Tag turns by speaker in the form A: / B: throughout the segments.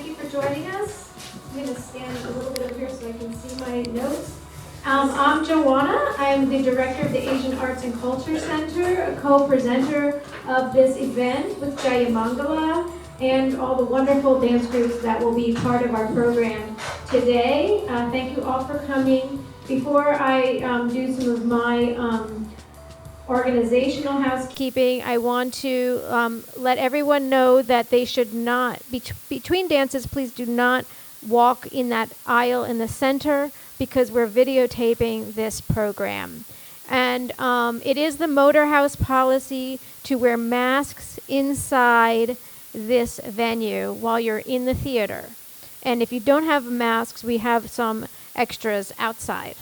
A: thank you for joining us. I'm going to stand a little bit over here so I can see my notes. I'm Joanna. I'm the director of the Asian Arts and Culture Center, a co-presenter of this event with Jayamangala and all the wonderful dance groups that will be part of our program today. Thank you all for coming. Before I do some of my organizational housekeeping, I want to let everyone know that they should not, between dances, please do not walk in that aisle in the center because we're videotaping this program. And it is the Motor House policy to wear masks inside this venue while you're in the theater. And if you don't have masks, we have some extras outside.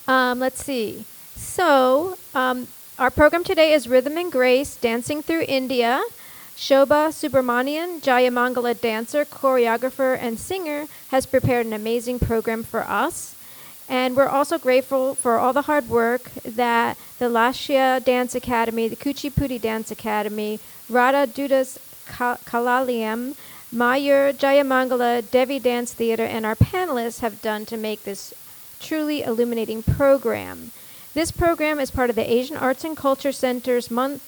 A: Let's see. So, our program today is Rhythm and Grace, Dancing Through India. Shobha Subramanian, Jayamangala dancer, choreographer, and singer, has prepared an amazing program for us. And we're also grateful for all the hard work that the Lashya Dance Academy, the Kuchipudi Dance Academy, Radha Dudas Kalalayam, Mayur, Jayamangala, Devi Dance Theater, and our panelists have done to make this truly illuminating program. This program is part of the Asian Arts and Culture Center's not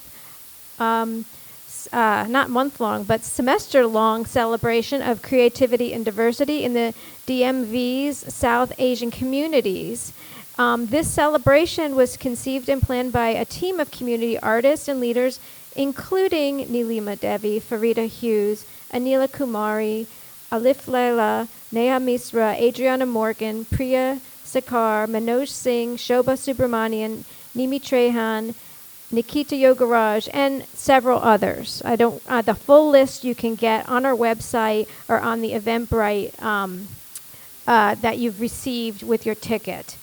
A: month-long, but semester-long celebration of creativity and diversity in the DMV's South Asian communities. This celebration was conceived and planned by a team of community artists and leaders, including Nilima Devi, Farida Hughes, Anila Kumari, Alif Laila, Neha Misra, Adriana Morgan, Priya Sakar, Manoj Singh, Shobha Subramanian, Nimi Trehan, Nikita Yogaraj, and several others. The full list you can get on our website or on the Eventbrite that you've received with your ticket.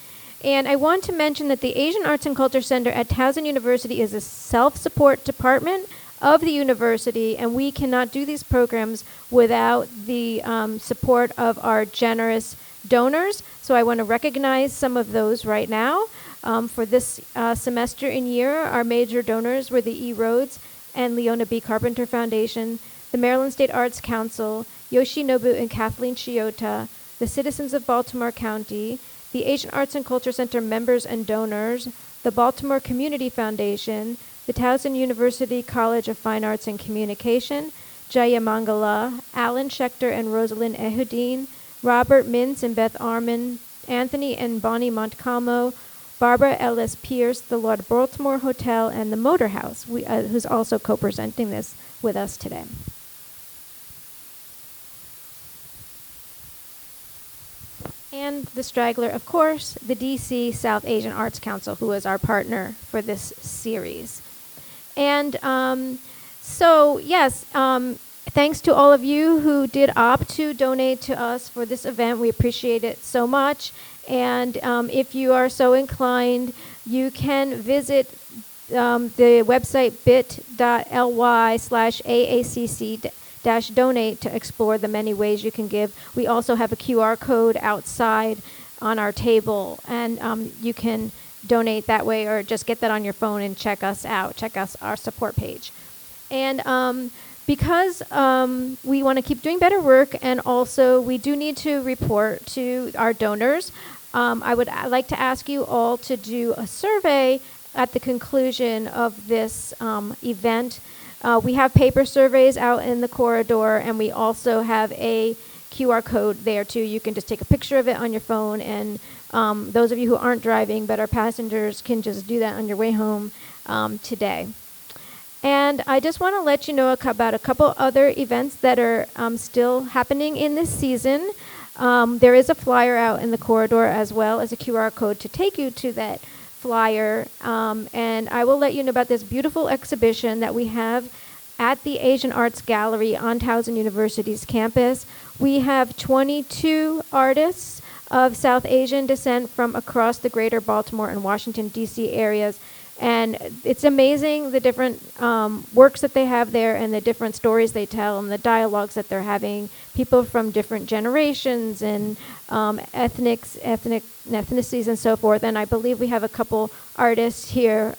A: And I want to mention that the Asian Arts and Culture Center at Towson University is a self-support department of the university, and we cannot do these programs without the support of our generous donors. So I want to recognize some of those right now. For this semester and year, our major donors were the E. Rhodes and Leona B. Carpenter Foundation, the Maryland State Arts Council, Yoshinobu and Kathleen Shiota, the citizens of Baltimore County, the Asian Arts and Culture Center members and donors, the Baltimore Community Foundation, the Towson University College of Fine Arts and Communication, Jayamangala, Alan Schechter and Rosalind Ehudin, Robert Mintz and Beth Arman, Anthony and Bonnie Montcalmo, Barbara Ellis Pierce, the Lord Baltimore Hotel, and the Motor House, who's also co-presenting this with us today. And the straggler, of course, the DC South Asian Arts Council, who is our partner for this series. And thanks to all of you who did opt to donate to us for this event. We appreciate it so much. And if you are so inclined, you can visit the website bit.ly/AACC-donate to explore the many ways you can give. We also have a QR code outside on our table, and you can donate that way or just get that on your phone and check us out, our support page. And because we want to keep doing better work, and also we do need to report to our donors, I would like to ask you all to do a survey at the conclusion of this event. We have paper surveys out in the corridor, and we also have a QR code there too. You can just take a picture of it on your phone, and those of you who aren't driving but are passengers can just do that on your way home today. And I just want to let you know about a couple other events that are still happening in this season. There is a flyer out in the corridor as well as a QR code to take you to that flyer. And I will let you know about this beautiful exhibition that we have at the Asian Arts Gallery on Towson University's campus. We have 22 artists of South Asian descent from across the greater Baltimore and Washington, D.C. areas. And it's amazing the different works that they have there and the different stories they tell and the dialogues that they're having. People from different generations and ethnicities and so forth. And I believe we have a couple artists here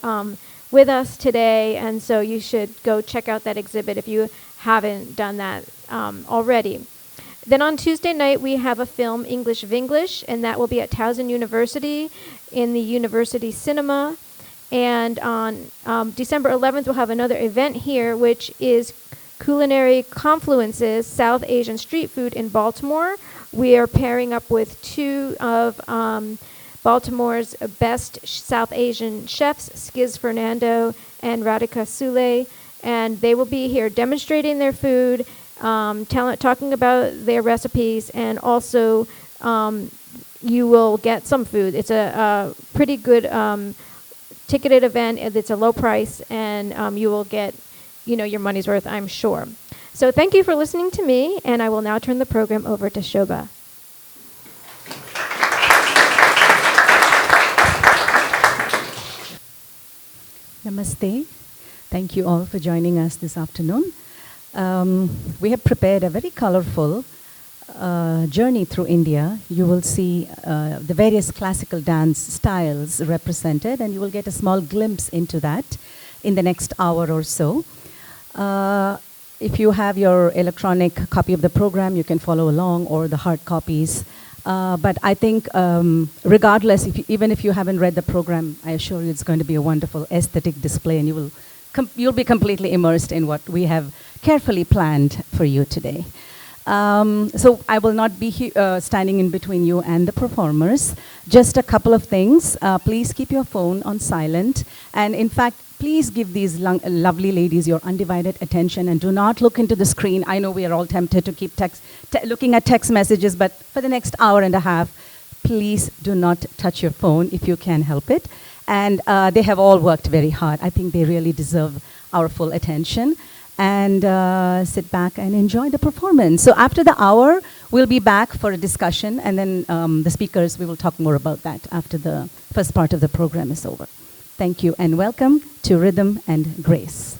A: with us today. And so you should go check out that exhibit if you haven't done that already. Then on Tuesday night, we have a film, English Vinglish, and that will be at Towson University in the University Cinema. And on December 11th, we'll have another event here, which is Culinary Confluences, South Asian Street Food in Baltimore. We are pairing up with two of Baltimore's best South Asian chefs, Skiz Fernando and Radhika Sule, and they will be here demonstrating their food, talking about their recipes, and also you will get some food. It's a pretty good ticketed event. It's a low price, and you will get, your money's worth, I'm sure. So thank you for listening to me, and I will now turn the program over to Shobha.
B: Namaste. Thank you all for joining us this afternoon. We have prepared a very colorful journey through India. You will see the various classical dance styles represented, and you will get a small glimpse into that in the next hour or so. If you have your electronic copy of the program, you can follow along, or the hard copies. But I think regardless, even if you haven't read the program, I assure you it's going to be a wonderful aesthetic display, and you'll be completely immersed in what we have carefully planned for you today. So I will not be standing in between you and the performers. Just a couple of things. Please keep your phone on silent. And in fact, please give these lovely ladies your undivided attention and do not look into the screen. I know we are all tempted to keep looking at text messages, but for the next hour and a half, please do not touch your phone if you can help it. And they have all worked very hard. I think they really deserve our full attention. And sit back and enjoy the performance. So after the hour, we'll be back for a discussion, and then the speakers, we will talk more about that after the first part of the program is over. Thank you, and welcome to Rhythm and Grace.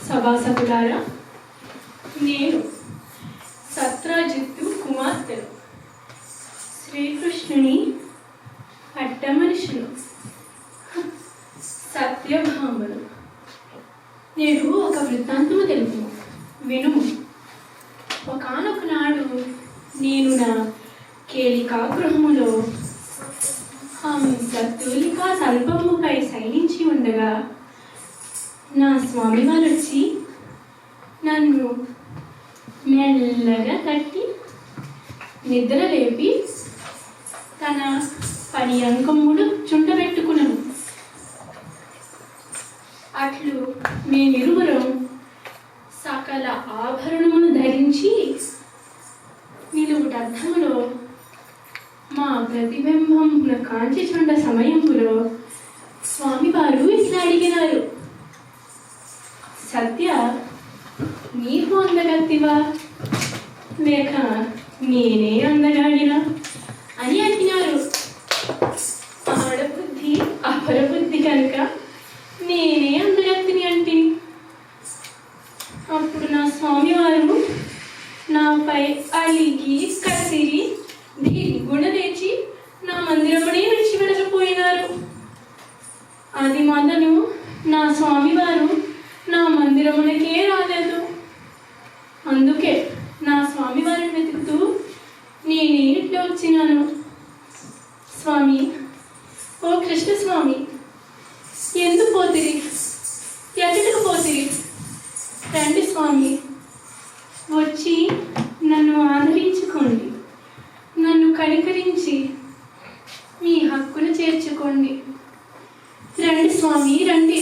C: సభాసదులారా నేను సత్రాజిత్తు కుమార్తెను, శ్రీకృష్ణుని అడ్డమనిషిను, సత్యభామను. నేడు ఒక వృత్తాంతము తెలుపుము, వినుము. ఒకానొక నాడు నేను నా కేలికా గృహములో హంసతూలికా తల్పముపై శయనించి ఉండగా నా స్వామివారు వచ్చి నన్ను మెల్లగా తట్టి నిద్ర లేపి తన పని అంకముడు చుండబెట్టుకున్నాను. అట్లు మేమిరువురం సకల ఆభరణమును ధరించి నిలువుటర్థములో మా ప్రతిబింబమున కాంచి చుండ సమయములో స్వామివారు ఇట్లా అడిగినారు, సత్య, నీవు అందగత్తివా లేక నేనే అందగాడినా అని అంటున్నారు. ఆడబుద్ధి అపరబుద్ధి కనుక నేనే అందగత్తిని అంటే అప్పుడు నా స్వామివారు నాపై అలిగి కసిరి దిగుణ లేచి నా మందిరమునే విడిచిపెట్టకపోయినారు. అది మొదలు నా స్వామివారు నా మందిరమునకే రాలేదు. అందుకే నా స్వామివారిని వెతుకుతూ నేనే ఇట్లా వచ్చినాను. స్వామి, ఓ కృష్ణస్వామి, ఎందుకు పోతిరి, ఎక్కడికి పోతిరి? రండి స్వామి, వచ్చి నన్ను ఆదరించుకోండి, నన్ను కనికరించి మీ హక్కును చేర్చుకోండి. రండి స్వామి, రండి.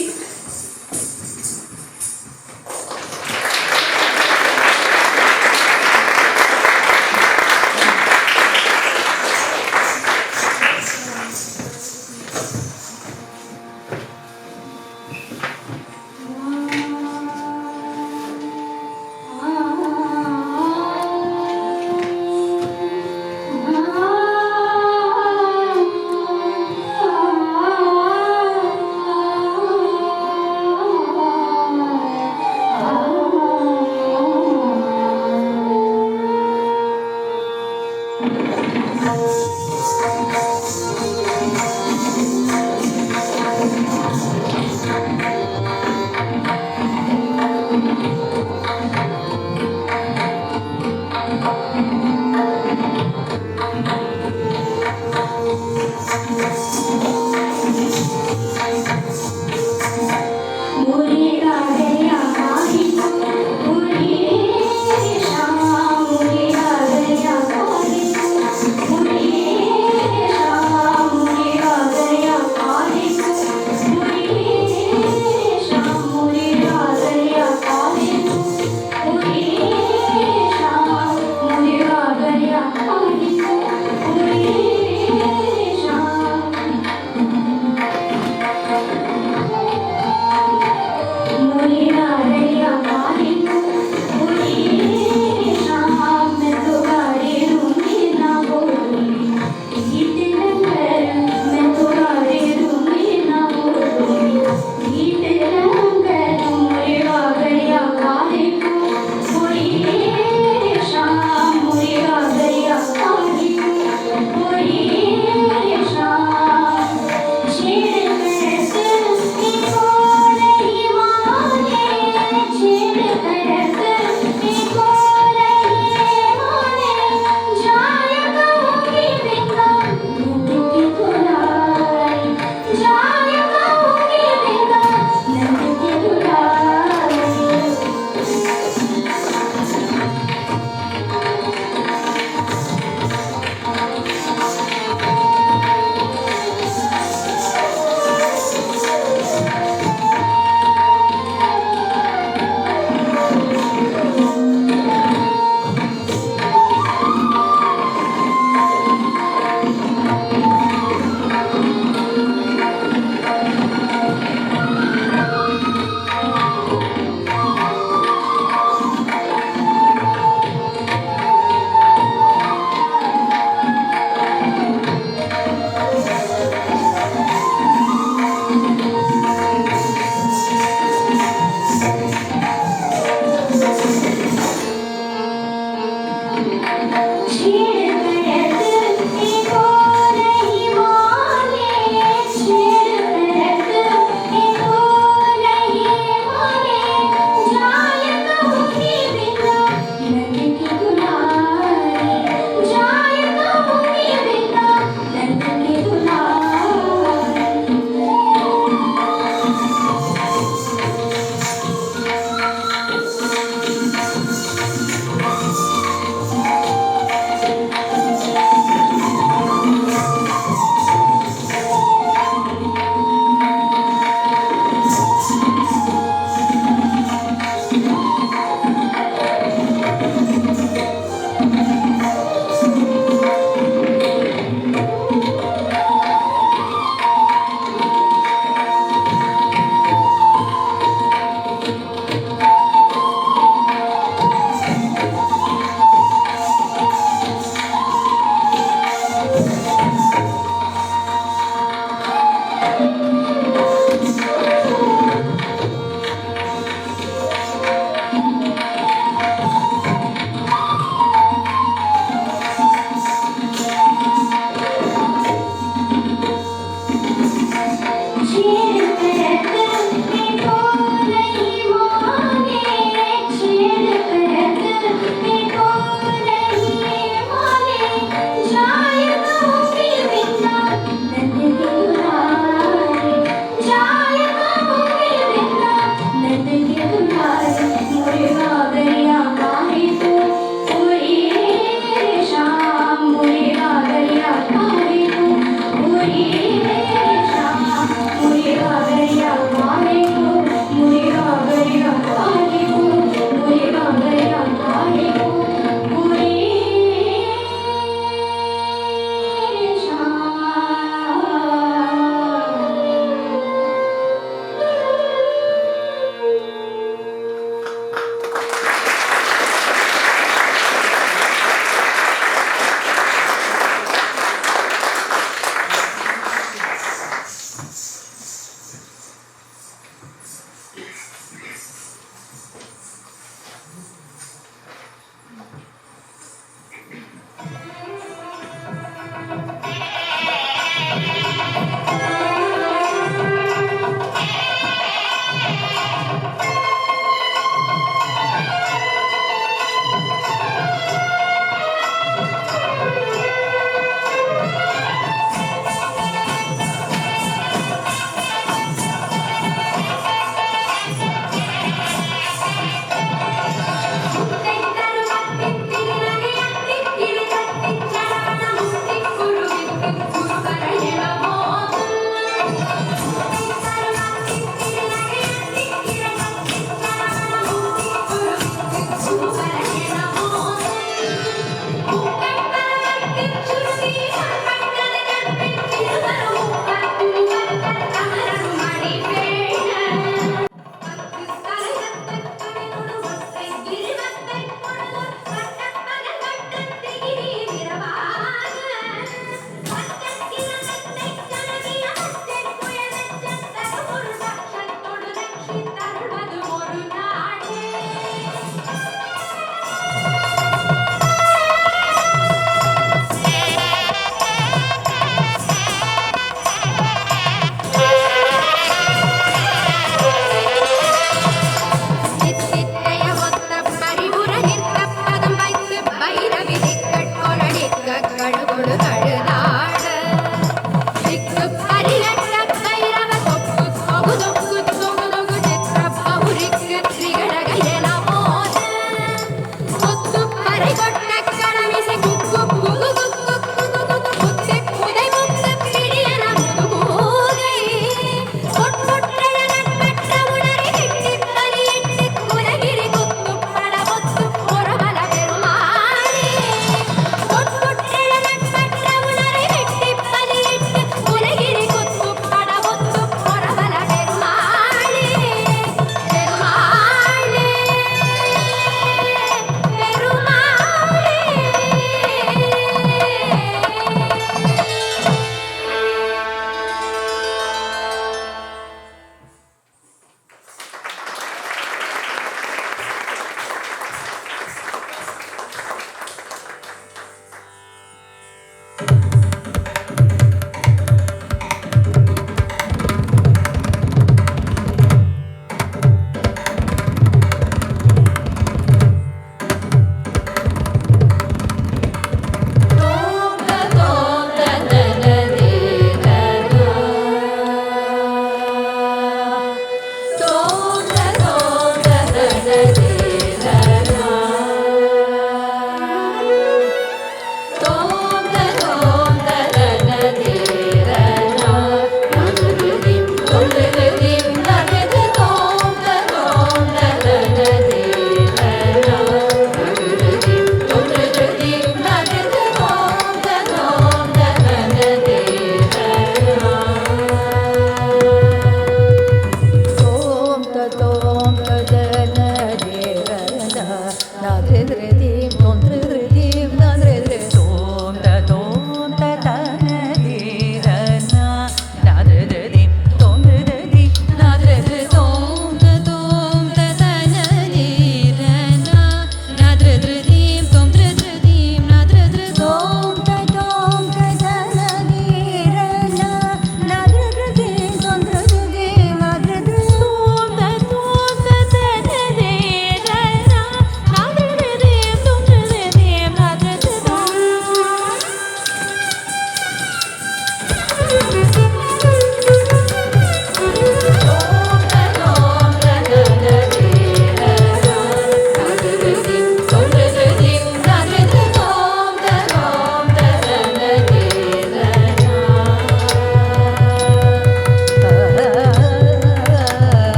C: dim dim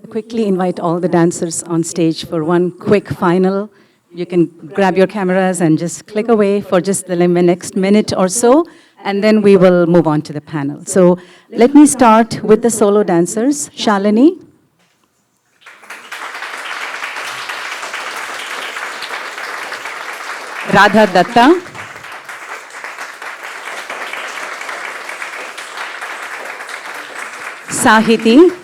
B: quickly invite all the dancers on stage for one quick final. You can grab your cameras and just click away for just the next minute or so, and then we will move on to the panel. So let me start with the solo dancers. Shalini. Radha Datta. Sahiti.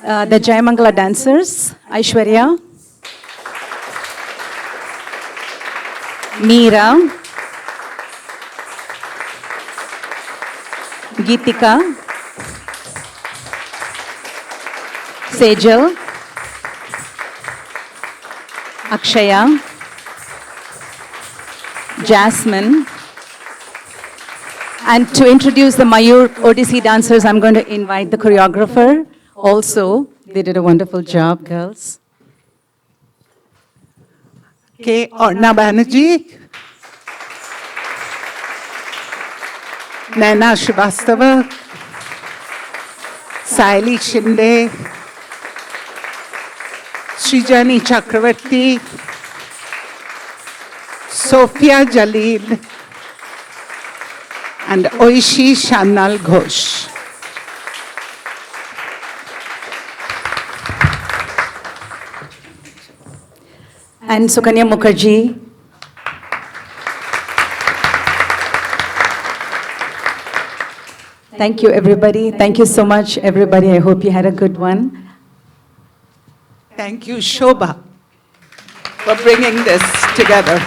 B: The Jayamangala dancers, Aishwarya, Meera, Geetika, Sejal, Akshaya, Jasmine. And to introduce the Mayur Odissi dancers, I'm going to invite the choreographer. Also, they did a wonderful job, girls.
D: Okay, Orna Banerjee, Naina Srivastava, Saili Shinde, Srijani Chakravarti, Sophia Jalil, and Oishi Shanal Ghosh.
B: And Sukanya Mukherjee. Thank you, everybody. Thank you so much, everybody. I hope you had a good one.
D: Thank you, Shobha, for bringing this together.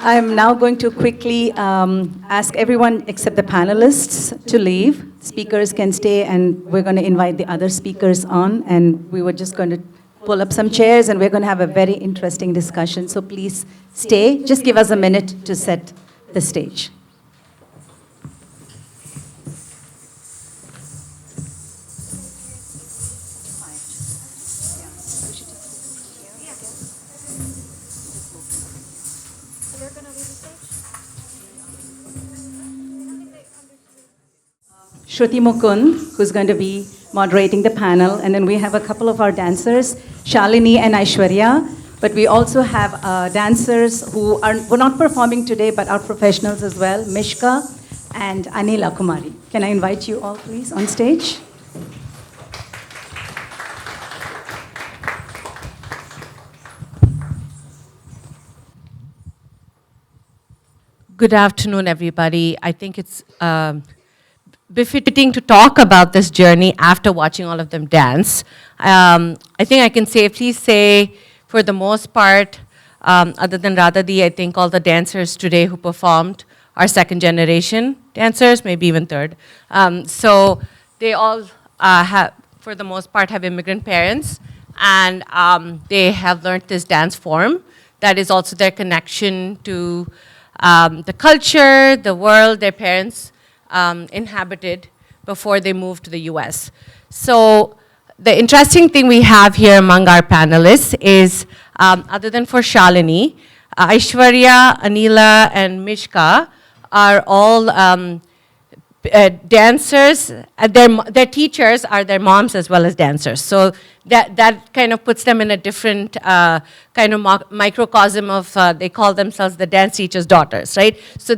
B: I'm now going to quickly ask everyone except the panelists to leave. Speakers can stay, and we're going to invite the other speakers on, and we were just going to pull up some chairs, and we're going to have a very interesting discussion. So please stay. Just give us a minute to set the stage. Shruti Mukund, who's going to be moderating the panel, and then we have a couple of our dancers, Shalini and Aishwarya, but we also have dancers who were not performing today, but are professionals as well, Mishka and Anila Kumari. Can I invite you all, please, on stage?
E: Good afternoon, everybody. I think it's befitting to talk about this journey after watching all of them dance. I think I can safely say, for the most part, other than Radhadi, I think all the dancers today who performed are second generation dancers, maybe even third. So they all have, for the most part, have immigrant parents, and they have learned this dance form. That is also their connection to the culture, the world their parents inhabited before they moved to the US. So the interesting thing we have here among our panelists is, other than for Shalini, Aishwarya, Anila, and Mishka are all dancers. Their teachers are their moms as well as dancers. So that kind of puts them in a different kind of microcosm of, they call themselves the dance teacher's daughters, right? So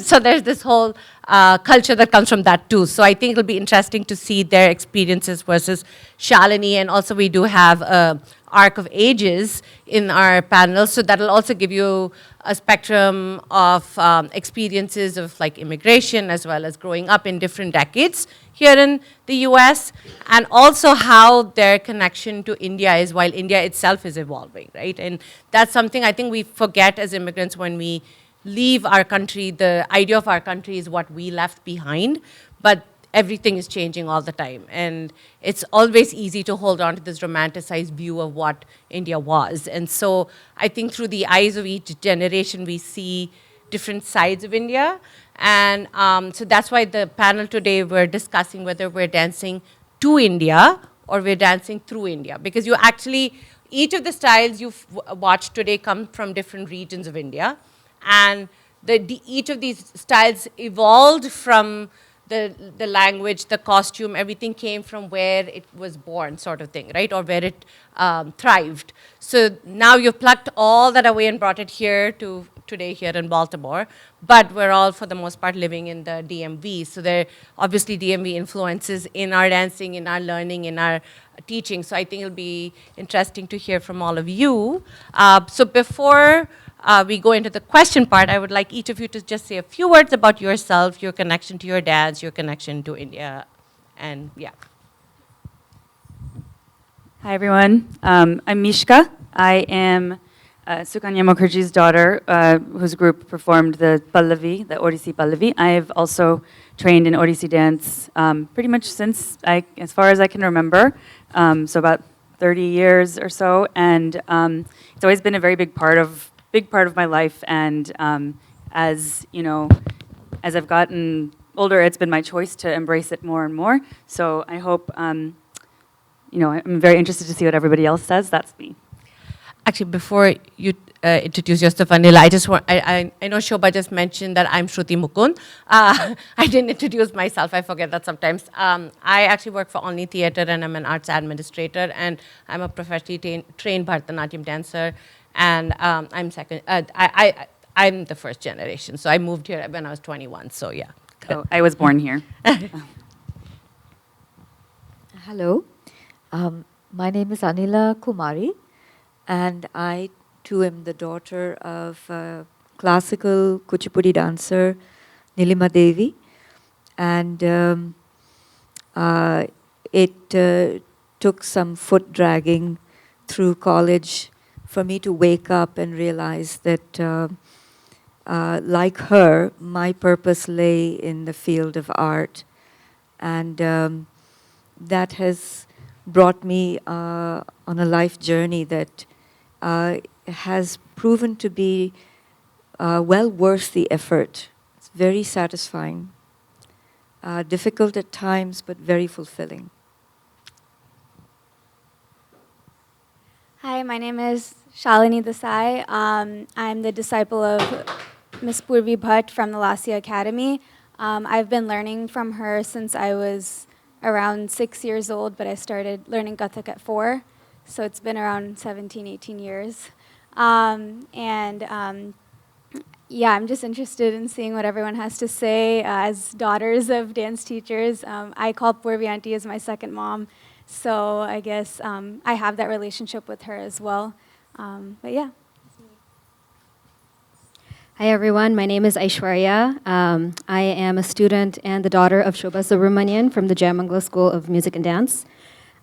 E: so there's this whole culture that comes from that too. So I think it'll be interesting to see their experiences versus Shalini, and also we do have a arc of ages in our panel, so that'll also give you a spectrum of experiences of like immigration as well as growing up in different decades here in the US, and also how their connection to India is while India itself is evolving, right? And that's something I think we forget as immigrants when we leave our country. The idea of our country is what we left behind, but everything is changing all the time. And it's always easy to hold on to this romanticized view of what India was. And so I think through the eyes of each generation, we see different sides of India. And so that's why the panel today, we're discussing whether we're dancing to India or we're dancing through India. Because you actually, each of the styles you've watched today come from different regions of India. And each of these styles evolved from the language, the costume, everything came from where it was born, sort of thing, right? Or where it thrived. So now you've plucked all that away and brought it here to today here in Baltimore. But we're all, for the most part, living in the DMV. So there obviously DMV influences in our dancing, in our learning, in our teaching. So I think it'll be interesting to hear from all of you. So before we go into the question part, I would like each of you to just say a few words about yourself, your connection to your dance, your connection to India, and yeah.
F: Hi, everyone. I'm Mishka. I am Sukanya Mukherjee's daughter, whose group performed the Pallavi, the Odissi Pallavi. I have also trained in Odissi dance pretty much since, as far as I can remember, so about 30 years or so, and it's always been a very big part of my life. And as you know, as I've gotten older, it's been my choice to embrace it more and more. So I hope, I'm very interested to see what everybody else says. That's me.
E: Actually, before you introduce yourself, Anila, I just want, I know Shobha just mentioned that I'm Shruti Mukund. I didn't introduce myself, I forget that sometimes. I actually work for Olney Theatre and I'm an arts administrator, and I'm a professionally trained Bharatanatyam dancer, and I'm the first generation, so I moved here when I was 21, so yeah.
F: So I was born here.
G: Hello, my name is Anila Kumari, and I too am the daughter of classical Kuchipudi dancer Nilima Devi, and it took some foot dragging through college for me to wake up and realize that like her, my purpose lay in the field of art, and that has brought me on a life journey that has proven to be well worth the effort. It's very satisfying, difficult at times, but very fulfilling.
H: Hi, my name is Shalini Desai. I'm the disciple of Miss Purvi Bhatt from the Lasya Academy. I've been learning from her since I was around 6 years old, but I started learning Kathak at 4, so it's been around 17, 18 years. Yeah, I'm just interested in seeing what everyone has to say. As daughters of dance teachers, I call Purvi Auntie as my second mom, so I guess I have that relationship with her as well. But yeah.
I: Hi everyone, my name is Aishwarya. I am a student and the daughter of Shobha Subramanian from the Jayamangala School of Music and Dance.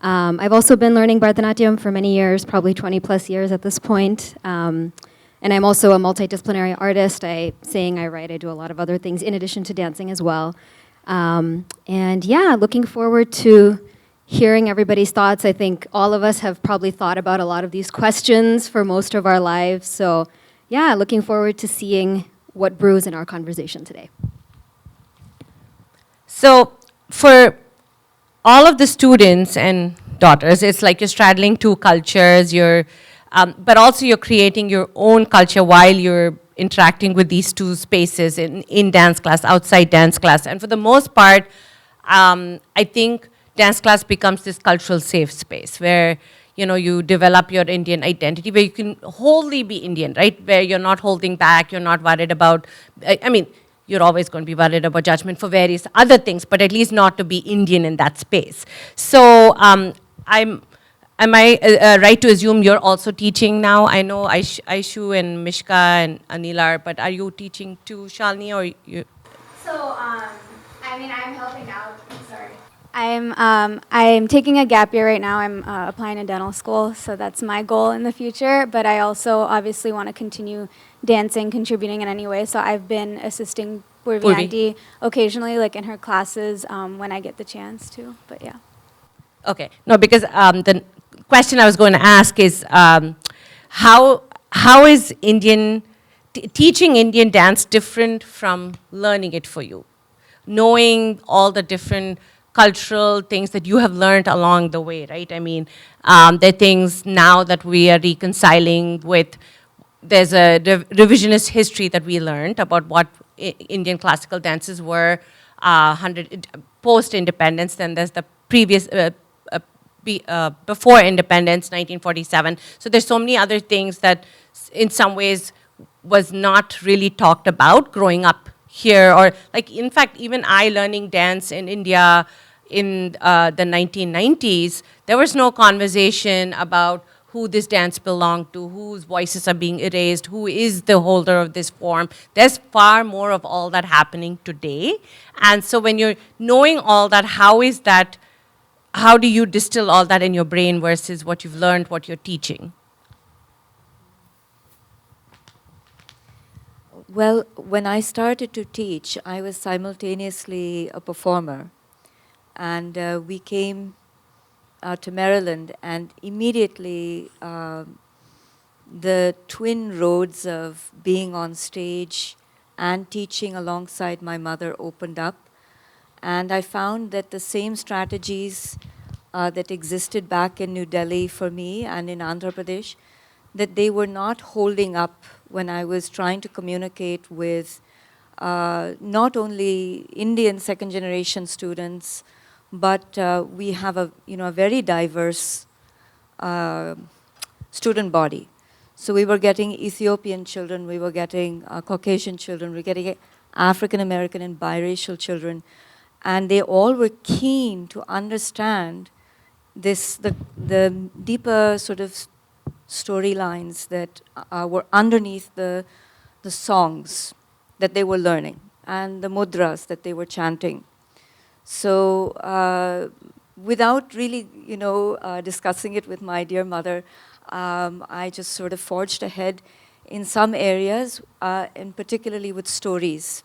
I: I've also been learning Bharatanatyam for many years, probably 20 plus years at this point. And I'm also a multidisciplinary artist. I sing, I write, I do a lot of other things in addition to dancing as well. And yeah, looking forward to hearing everybody's thoughts. I think all of us have probably thought about a lot of these questions for most of our lives. So yeah, looking forward to seeing what brews in our conversation today.
E: So for all of the students and daughters, it's like you're straddling two cultures, but also you're creating your own culture while you're interacting with these two spaces in dance class, outside dance class. And for the most part, I think dance class becomes this cultural safe space where you develop your Indian identity, where you can wholly be Indian, right? Where you're not holding back, you're not worried about, you're always going to be worried about judgment for various other things, but at least not to be Indian in that space. So am I right to assume you're also teaching now? I know Aishu and Mishka and Anil are, but are you teaching too, Shalini, or you?
H: So, I'm helping out. Sorry. I'm taking a gap year right now. I'm applying to dental school, so that's my goal in the future. But I also obviously want to continue dancing, contributing in any way. So I've been assisting Purvi Auntie occasionally, like in her classes, when I get the chance to. But yeah.
E: Okay. No, because the question I was going to ask is how is teaching Indian dance different from learning it for you? Knowing all the different cultural things that you have learned along the way, right? I mean, there are things now that we are reconciling with. There's a revisionist history that we learned about what Indian classical dances were post-independence. Then there's the previous, before independence, 1947. So there's so many other things that in some ways was not really talked about growing up here, or like, in fact, even I learning dance in India in the 1990s, there was no conversation about who this dance belonged to, whose voices are being erased, who is the holder of this form. There's far more of all that happening today. And so when you're knowing all that, how do you distill all that in your brain versus what you've learned, what you're teaching?
G: Well, when I started to teach, I was simultaneously a performer. And we came to Maryland, and immediately the twin roads of being on stage and teaching alongside my mother opened up. And I found that the same strategies that existed back in New Delhi for me and in Andhra Pradesh, that they were not holding up when I was trying to communicate with not only Indian second generation students, but we have a very diverse student body. So we were getting Ethiopian children, we were getting Caucasian children, we were getting African American and biracial children, and they all were keen to understand the deeper sort of storylines that were underneath the songs that they were learning and the mudras that they were chanting. So without really, discussing it with my dear mother, I just sort of forged ahead in some areas, and particularly with stories.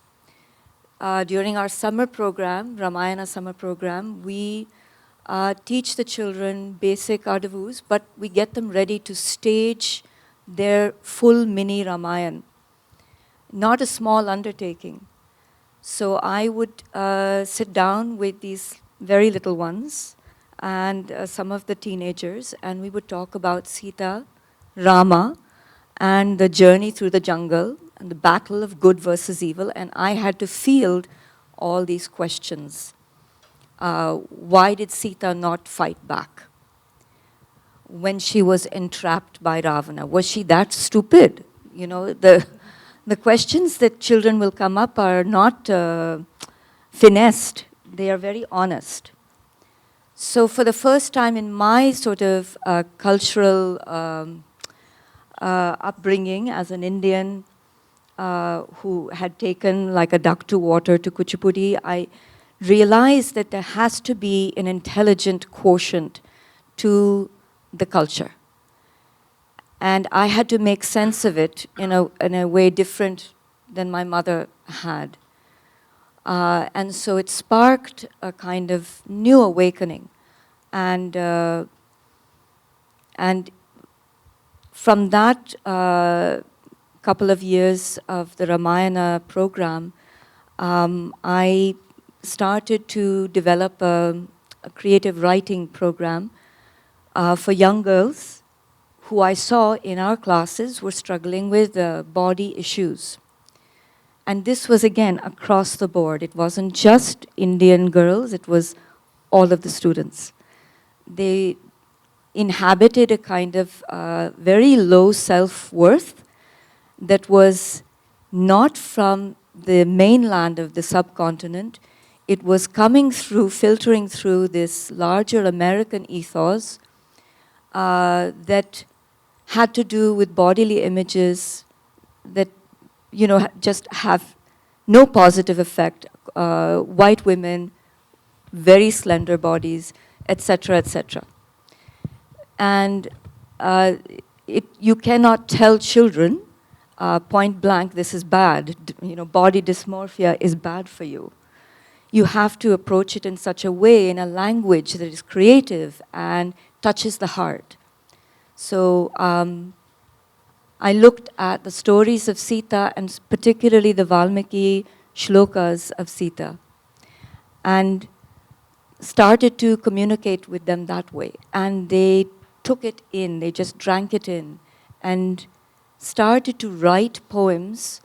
G: During our summer program, Ramayana summer program, we teach the children basic Adavus, but we get them ready to stage their full mini Ramayana. Not a small undertaking. So I would sit down with these very little ones and some of the teenagers, and we would talk about Sita, Rama, and the journey through the jungle, and the battle of good versus evil, and I had to field all these questions. Why did Sita not fight back when she was entrapped by Ravana? Was she that stupid? The questions that children will come up are not finessed, they are very honest. So for the first time in my sort of cultural upbringing as an Indian who had taken like a duck to water to Kuchipudi, I realized that there has to be an intelligent quotient to the culture. And I had to make sense of it in a way different than my mother had. And so it sparked a kind of new awakening. And from that couple of years of the Ramayana program, I started to develop a creative writing program for young girls who I saw in our classes were struggling with body issues. And this was, again, across the board. It wasn't just Indian girls, it was all of the students. They inhabited a kind of very low self-worth that was not from the mainland of the subcontinent. It was coming through, filtering through this larger American ethos that had to do with bodily images that, just have no positive effect. White women, very slender bodies, etc., etc. And you cannot tell children point blank, this is bad. Body dysmorphia is bad for you. You have to approach it in such a way, in a language that is creative and touches the heart. So I looked at the stories of Sita, and particularly the Valmiki shlokas of Sita. And started to communicate with them that way. And they took it in, they just drank it in, and started to write poems,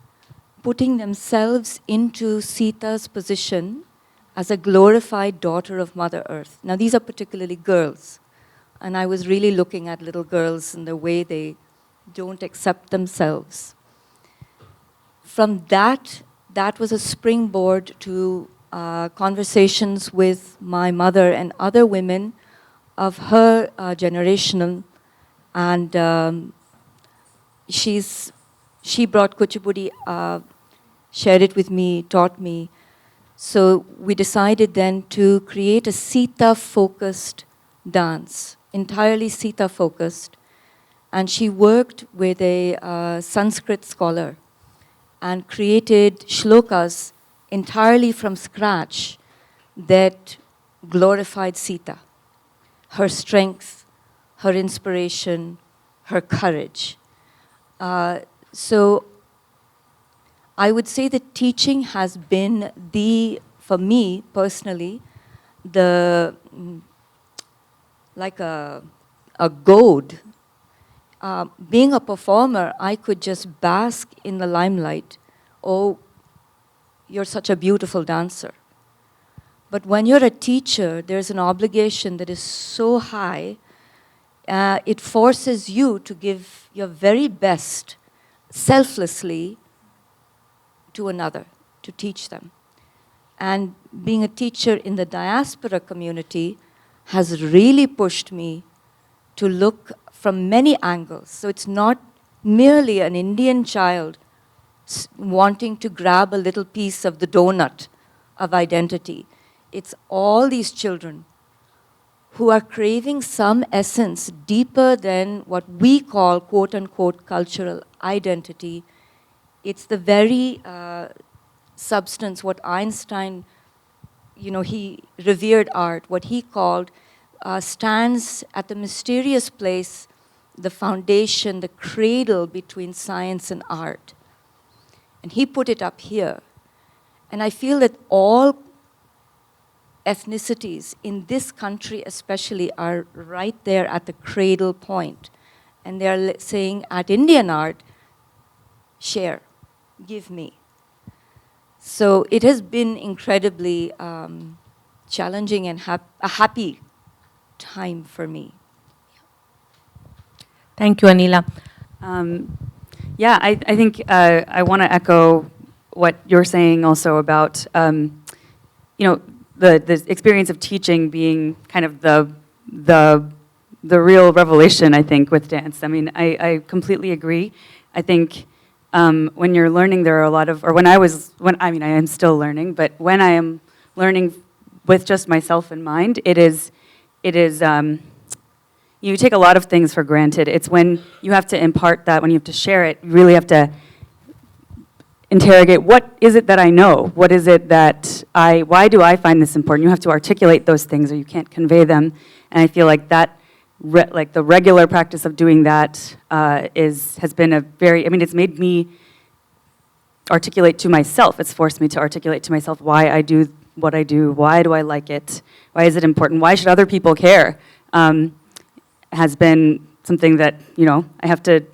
G: putting themselves into Sita's position as a glorified daughter of Mother Earth. Now, these are particularly girls. And I was really looking at little girls and the way they don't accept themselves. From that was a springboard to conversations with my mother and other women of her generation. And she brought Kuchipudi, shared it with me, taught me. So we decided then to create a Sita-focused dance, entirely Sita-focused. And she worked with a Sanskrit scholar and created shlokas entirely from scratch that glorified Sita, her strength, her inspiration, her courage. So I would say that teaching has been for me personally, like a goad. Being a performer, I could just bask in the limelight. Oh, you're such a beautiful dancer. But when you're a teacher, there's an obligation that is so high, it forces you to give your very best selflessly to another, to teach them. And being a teacher in the diaspora community has really pushed me to look from many angles. So it's not merely an Indian child wanting to grab a little piece of the donut of identity. It's all these children who are craving some essence deeper than what we call quote-unquote cultural identity. It's the very substance, what Einstein, he revered art, what he called stands at the mysterious place, the foundation, the cradle between science and art. And he put it up here. And I feel that all ethnicities in this country especially are right there at the cradle point. And they're saying at Indian art, share, give me. So it has been incredibly challenging and a happy time for me.
E: Thank you, Anila.
F: Yeah, I think I want to echo what you're saying also about, the experience of teaching being kind of the real revelation, I think, with dance. I mean, I completely agree. I think when you're learning, there are a lot of, or I am still learning, but when I am learning with just myself in mind, it is, you take a lot of things for granted. It's when you have to impart that, when you have to share it, you really have to interrogate, what is it that I know? What is it that why do I find this important? You have to articulate those things or you can't convey them. And I feel like that, like the regular practice of doing that has been it's made me articulate to myself. It's forced me to articulate to myself why I do what I do, why do I like it, why is it important, why should other people care? Has been something that, I have to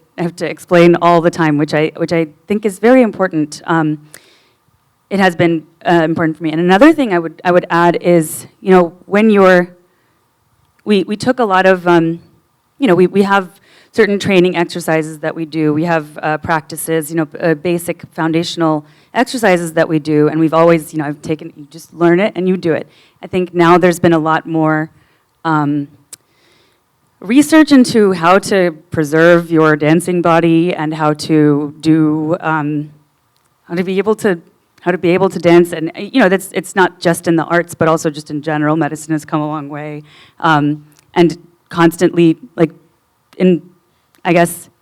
F: explain all the time, which I think is very important. It has been important for me. And another thing I would add is, when we took a lot of, we have certain training exercises that we do. We have practices, basic foundational exercises that we do, and we've always, you just learn it and you do it. I think now there's been a lot more research into how to preserve your dancing body and how to do, how to be able to dance, and it's not just in the arts, but also just in general. Medicine has come a long way, and constantly,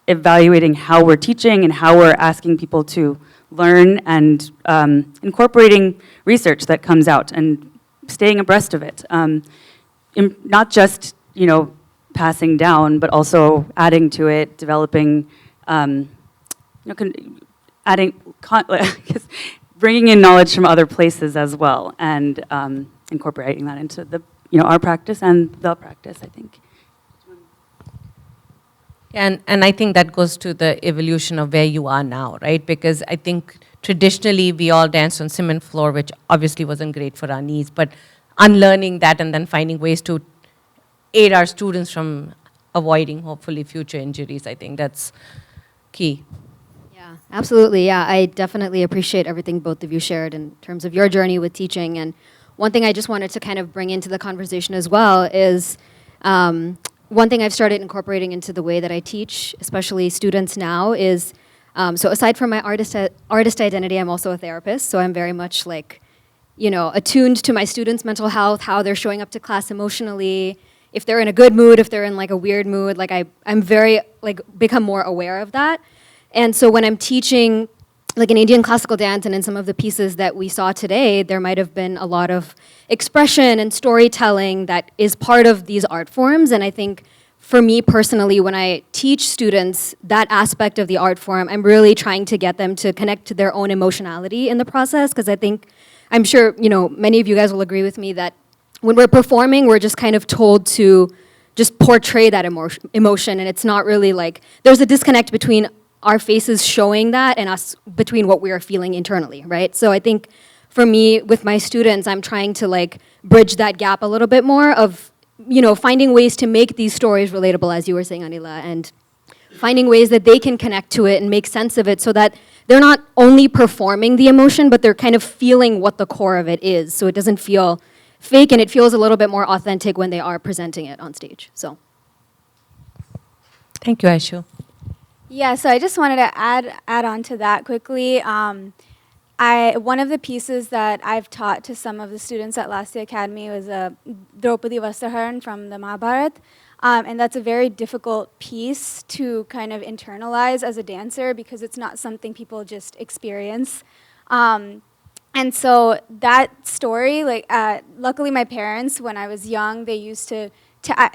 F: evaluating how we're teaching and how we're asking people to learn, and incorporating research that comes out and staying abreast of it. Not just passing down, but also adding to it, developing, bringing in knowledge from other places as well, and incorporating that into the our practice and the practice, I think.
E: And I think that goes to the evolution of where you are now, right? Because I think traditionally we all danced on cement floor, which obviously wasn't great for our knees, but unlearning that and then finding ways to aid our students from avoiding, hopefully, future injuries, I think that's key.
I: Yeah, absolutely. Yeah, I definitely appreciate everything both of you shared in terms of your journey with teaching. And one thing I just wanted to kind of bring into the conversation as well is one thing I've started incorporating into the way that I teach, especially students now, is so aside from my artist identity, I'm also a therapist. So I'm very much like, attuned to my students' mental health, how they're showing up to class emotionally, if they're in a good mood, if they're in like a weird mood. Like I'm very become more aware of that. And so when I'm teaching like in Indian classical dance and in some of the pieces that we saw today, there might have been a lot of expression and storytelling that is part of these art forms. And I think for me personally, when I teach students that aspect of the art form, I'm really trying to get them to connect to their own emotionality in the process. Because I'm sure, many of you guys will agree with me that when we're performing, we're just kind of told to just portray that emotion. And it's not really like, there's a disconnect between our faces showing that and us between what we are feeling internally, right? So I think for me, with my students, I'm trying to like bridge that gap a little bit more of, finding ways to make these stories relatable, as you were saying, Anila, and finding ways that they can connect to it and make sense of it so that they're not only performing the emotion, but they're kind of feeling what the core of it is. So it doesn't feel fake and it feels a little bit more authentic when they are presenting it on stage, so.
E: Thank you, Aishu.
H: Yeah, so I just wanted to add on to that quickly. One of the pieces that I've taught to some of the students at Lasya Academy was Draupadi Vastraharan from the Mahabharata. And that's a very difficult piece to kind of internalize as a dancer because it's not something people just experience. And so that story, luckily my parents, when I was young, they used to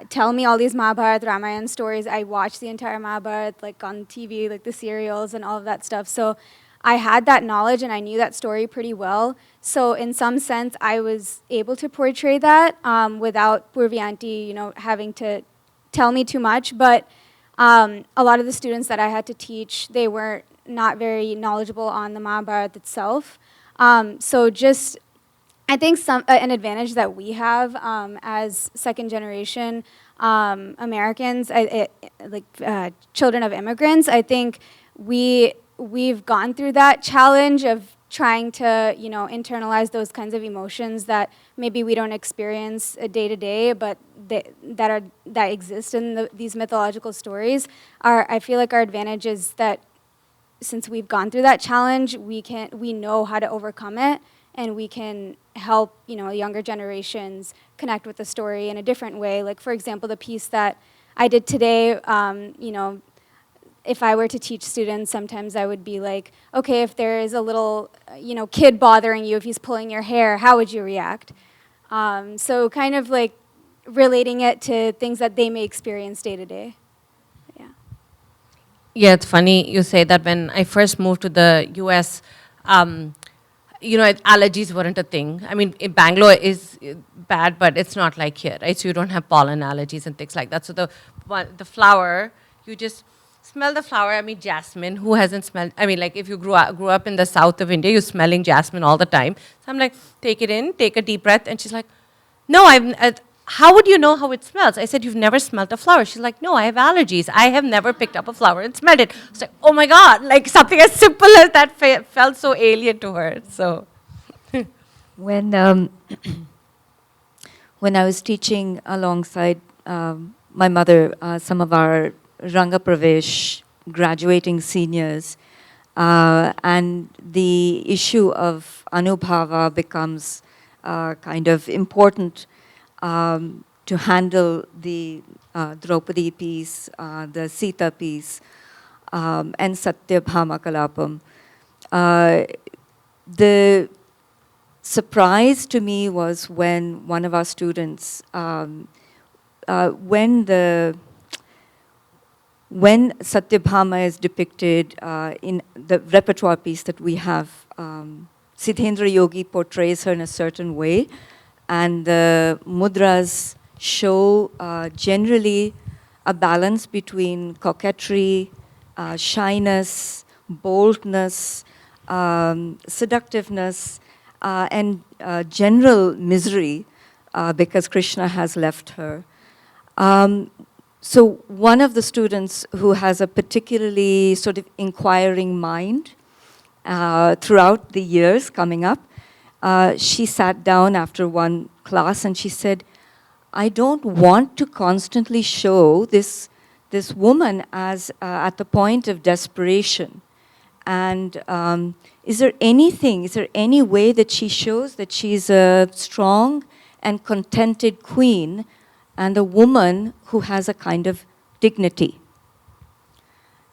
H: tell me all these Mahabharata, Ramayana stories. I watched the entire Mahabharata, on TV, the serials and all of that stuff. So I had that knowledge and I knew that story pretty well. So in some sense, I was able to portray that without Purvyanti, having to tell me too much. But a lot of the students that I had to teach, they were not very knowledgeable on the Mahabharata itself. So just I think an advantage that we have as second generation Americans, children of immigrants, I think we've gone through that challenge of trying to internalize those kinds of emotions that maybe we don't experience day to day, but that exist in these mythological stories. I feel like our advantage is that since we've gone through that challenge, we know how to overcome it. And we can help, younger generations connect with the story in a different way. Like, for example, the piece that I did today, if I were to teach students, sometimes I would be like, okay, if there is a little, kid bothering you, if he's pulling your hair, how would you react? So kind of like relating it to things that they may experience day to day. Yeah.
E: Yeah, it's funny you say that. When I first moved to the US, allergies weren't a thing. I mean, in Bangalore is bad, but it's not like here, right? So you don't have pollen allergies and things like that. So the flower, you just smell the flower. I mean, jasmine, who hasn't smelled? I mean, if you grew up in the south of India, you're smelling jasmine all the time. So I'm like, take it in, take a deep breath. And she's like, no, how would you know how it smells? I said, you've never smelled a flower. She's like, no, I have allergies. I have never picked up a flower and smelled it. I was like, oh my God, something as simple as that felt so alien to her. So,
G: When I was teaching alongside my mother, some of our Ranga Pravesh graduating seniors, and the issue of Anubhava becomes kind of important to handle the Draupadi piece, the Sita piece, and Satyabhama Kalapam. The surprise to me was when one of our students, when Satyabhama is depicted in the repertoire piece that we have, Siddhendra Yogi portrays her in a certain way. and the mudras show generally a balance between coquetry, shyness, boldness, seductiveness, and general misery because Krishna has left her. So one of the students who has a particularly sort of inquiring mind throughout the years coming up, she sat down after one class and she said, I don't want to constantly show this woman as at the point of desperation. And is there any way that she shows that she's a strong and contented queen and a woman who has a kind of dignity?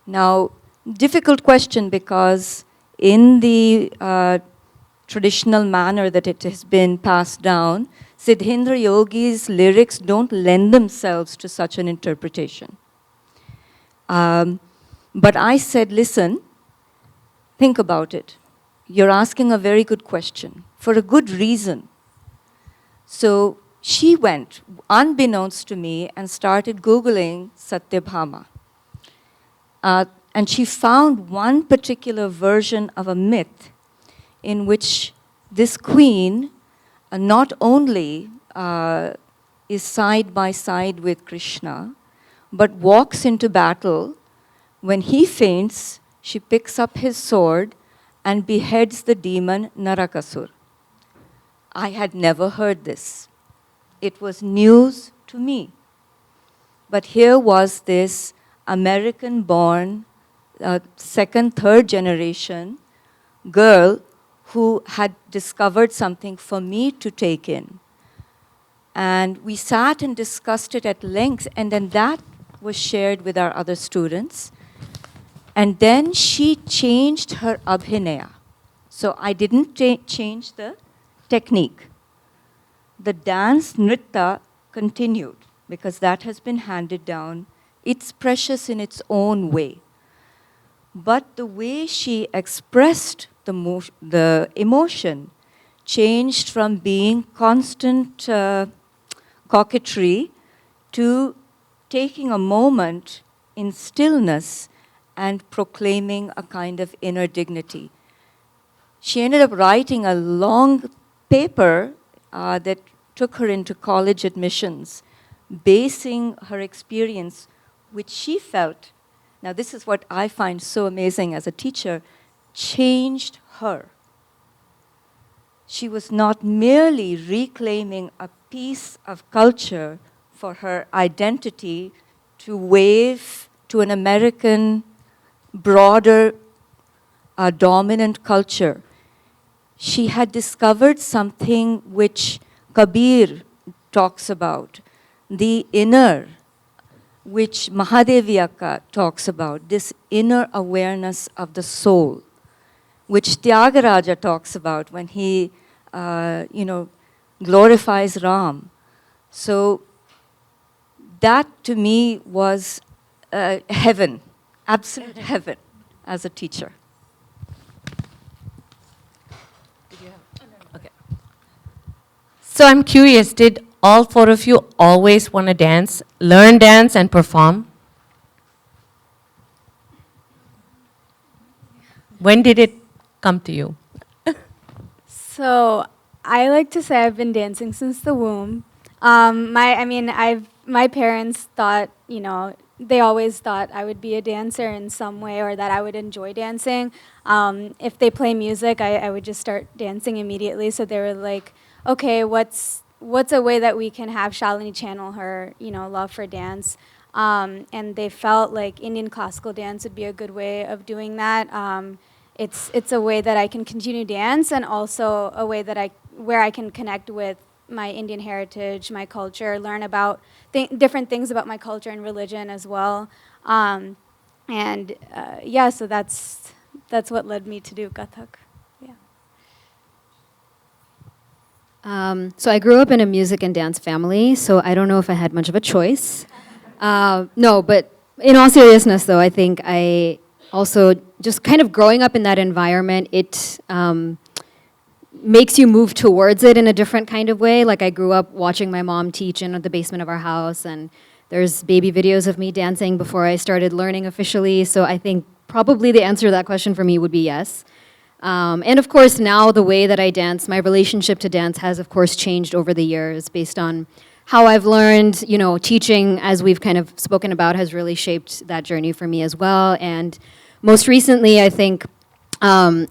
G: Now, difficult question, because in the traditional manner that it has been passed down, Siddhendra Yogi's lyrics don't lend themselves to such an interpretation. But I said, listen, think about it. You're asking a very good question for a good reason. So she went, unbeknownst to me, and started Googling Satyabhama. And she found one particular version of a myth in which this queen not only is side by side with Krishna, but walks into battle. When he faints, she picks up his sword and beheads the demon Narakasur. I had never heard this. It was news to me. But here was this American-born, second, third generation girl who had discovered something for me to take in. And we sat and discussed it at length, and then that was shared with our other students. And then she changed her abhinaya. So I didn't change the technique. The dance nritta continued, because that has been handed down. It's precious in its own way. But the way she expressed the emotion changed from being constant coquetry to taking a moment in stillness and proclaiming a kind of inner dignity. She ended up writing a long paper that took her into college admissions, basing her experience, which she felt, now this is what I find so amazing as a teacher, changed her. She was not merely reclaiming a piece of culture for her identity to wave to an American, broader, dominant culture. She had discovered something which Kabir talks about, the inner, which Mahadevi Akka talks about, this inner awareness of the soul, which Tyagaraja talks about when he, glorifies Ram. So that to me was heaven, absolute heaven as a teacher.
E: Okay. So I'm curious, did all four of you always want to dance, learn dance, and perform? When did it come to you?
H: So I like to say I've been dancing since the womb. My parents thought, they always thought I would be a dancer in some way, or that I would enjoy dancing. If they play music, I would just start dancing immediately. So they were like, okay, what's a way that we can have Shalini channel her, love for dance? And they felt like Indian classical dance would be a good way of doing that. It's a way that I can continue to dance, and also a way that where I can connect with my Indian heritage, my culture, learn about different things about my culture and religion as well. So that's what led me to do Kathak. Yeah.
I: So I grew up in a music and dance family, so I don't know if I had much of a choice. No, but in all seriousness, though, I think I also just kind of growing up in that environment, makes you move towards it in a different kind of way. Like I grew up watching my mom teach in the basement of our house, and there's baby videos of me dancing before I started learning officially. So I think probably the answer to that question for me would be yes. And of course, now the way that I dance, my relationship to dance has, of course, changed over the years based on how I've learned. You know, teaching, as we've kind of spoken about, has really shaped that journey for me as well. And most recently, I think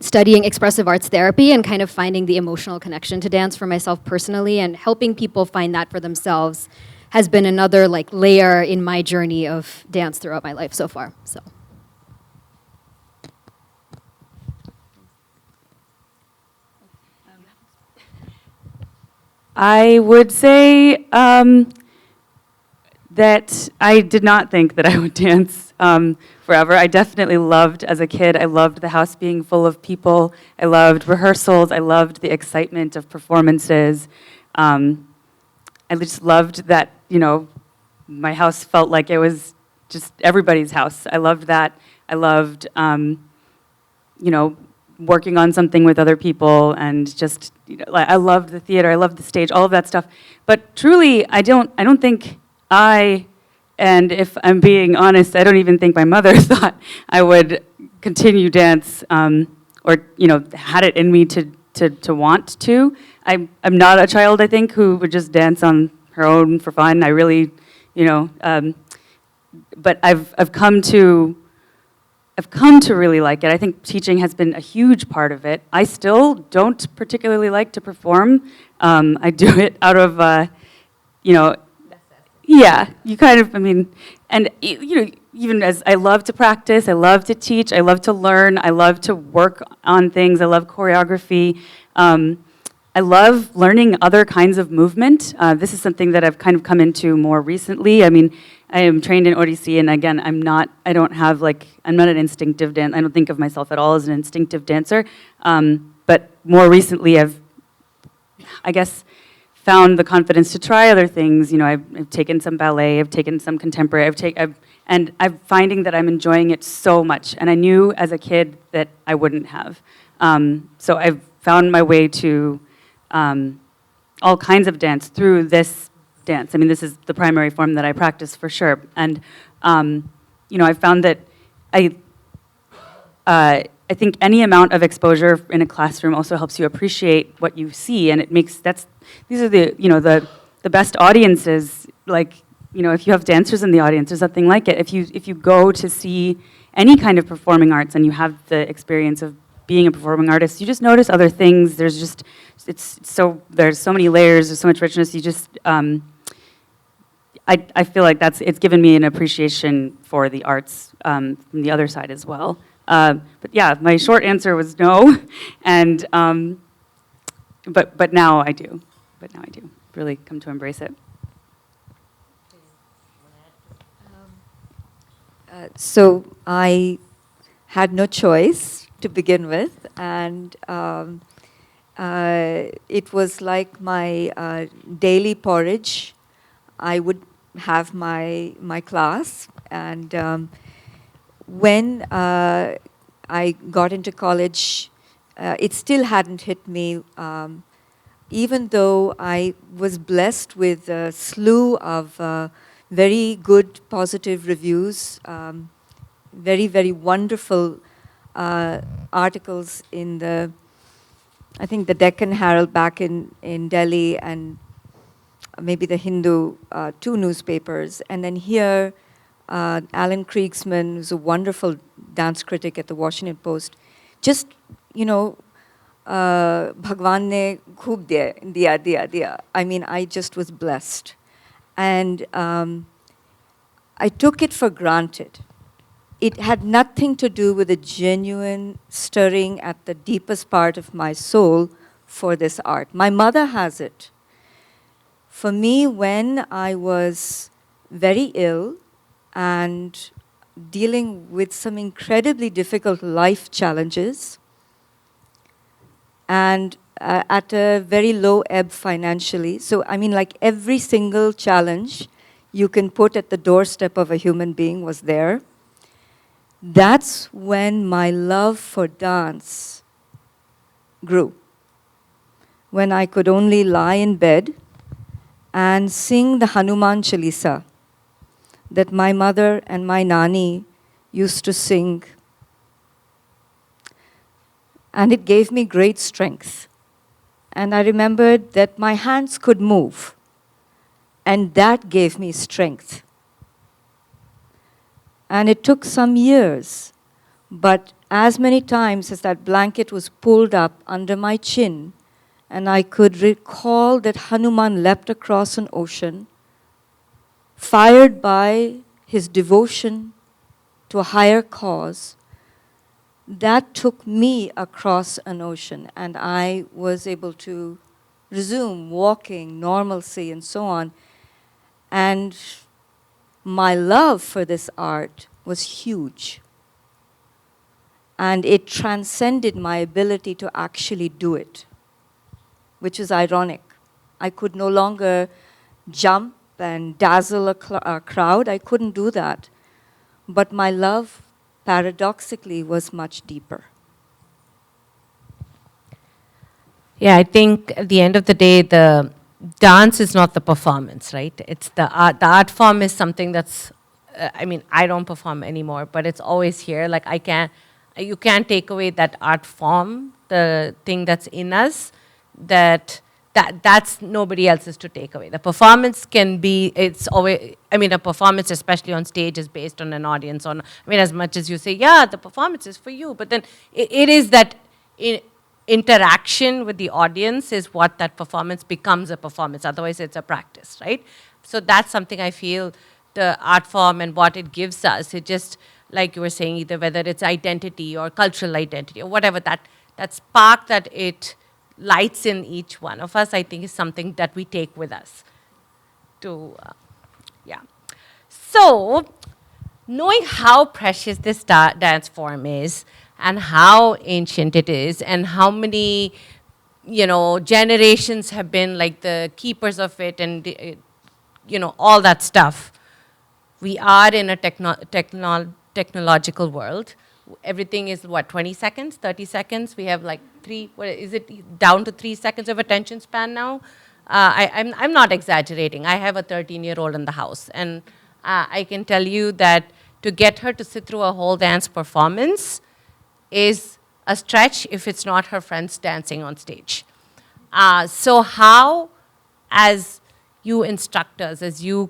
I: studying expressive arts therapy and kind of finding the emotional connection to dance for myself personally and helping people find that for themselves has been another like layer in my journey of dance throughout my life so far. So.
F: I would say that I did not think that I would dance forever. I definitely loved, as a kid, I loved the house being full of people. I loved rehearsals. I loved the excitement of performances. I just loved that, you know, my house felt like it was just everybody's house. I loved that. I loved, you know, working on something with other people, and just, you know, like, I loved the theater, I loved the stage, all of that stuff. But truly, I don't think and if I'm being honest, I don't even think my mother thought I would continue dance, or, you know, had it in me to want to. I'm not a child, I think, who would just dance on her own for fun. I really, you know, but I've come to really like it. I think teaching has been a huge part of it. I still don't particularly like to perform. I do it out of, you know, yeah, you kind of, I mean, and, you know, even as I love to practice, I love to teach, I love to learn, I love to work on things, I love choreography. I love learning other kinds of movement. This is something that I've kind of come into more recently. I mean, I am trained in Odissi, and again, I'm not an instinctive dancer. I don't think of myself at all as an instinctive dancer. But more recently, I guess, found the confidence to try other things. You know, I've taken some ballet, I've taken some contemporary, and I'm finding that I'm enjoying it so much. And I knew as a kid that I wouldn't have. So I've found my way to all kinds of dance through this dance. I mean, this is the primary form that I practice for sure. And, you know, I found that I think any amount of exposure in a classroom also helps you appreciate what you see, and it makes, these are the, you know, the best audiences. Like, you know, if you have dancers in the audience, there's nothing like it. If you go to see any kind of performing arts and you have the experience of being a performing artist, you just notice other things. There's just, there's so many layers, there's so much richness. You just, I feel like it's given me an appreciation for the arts from the other side as well. But yeah, my short answer was no, and but now I do. But now I do really come to embrace it.
G: So I had no choice to begin with, and it was like my daily porridge. I would have my class, and when I got into college, it still hadn't hit me, even though I was blessed with a slew of very good, positive reviews, very, very wonderful articles in I think the Deccan Herald back in Delhi, and maybe the Hindu, 2 newspapers. And then here, Alan Kriegsman, who's a wonderful dance critic at the Washington Post, just, you know, Bhagwan ne khub diya. I mean, I just was blessed. And I took it for granted. It had nothing to do with a genuine stirring at the deepest part of my soul for this art. My mother has it. For me, when I was very ill and dealing with some incredibly difficult life challenges, and at a very low ebb financially. So, I mean, like every single challenge you can put at the doorstep of a human being was there. That's when my love for dance grew. when I could only lie in bed and sing the Hanuman Chalisa that my mother and my nani used to sing. And it gave me great strength. And I remembered that my hands could move, and that gave me strength. And it took some years, but as many times as that blanket was pulled up under my chin, and I could recall that Hanuman leapt across an ocean, fired by his devotion to a higher cause, that took me across an ocean, and I was able to resume walking, normalcy, and so on. And my love for this art was huge. And it transcended my ability to actually do it, which is ironic. I could no longer jump and dazzle a crowd. I couldn't do that. But my love, paradoxically, was much deeper.
E: Yeah, I think at the end of the day, the dance is not the performance, right? It's the art. The art form is something that's, I mean, I don't perform anymore, but it's always here. Like you can't take away that art form, the thing that's in us, that's nobody else's to take away. The performance can be, it's always, I mean, a performance, especially on stage, is based on an audience. I mean, as much as you say, yeah, the performance is for you, but then it is that interaction with the audience is what that performance becomes a performance. Otherwise, it's a practice, right? So that's something I feel the art form and what it gives us. It just, like you were saying, either whether it's identity or cultural identity or whatever, that spark that it lights in each one of us, I think is something that we take with us. Yeah. So, knowing how precious this dance form is, and how ancient it is, and how many, generations have been like the keepers of it, and all that stuff. We are in a technological world. Everything is 20 seconds, 30 seconds. We have like is it down to 3 seconds of attention span now? I'm not exaggerating. I have a 13-year-old in the house, and I can tell you that to get her to sit through a whole dance performance is a stretch if it's not her friends dancing on stage. So how, as you instructors, as you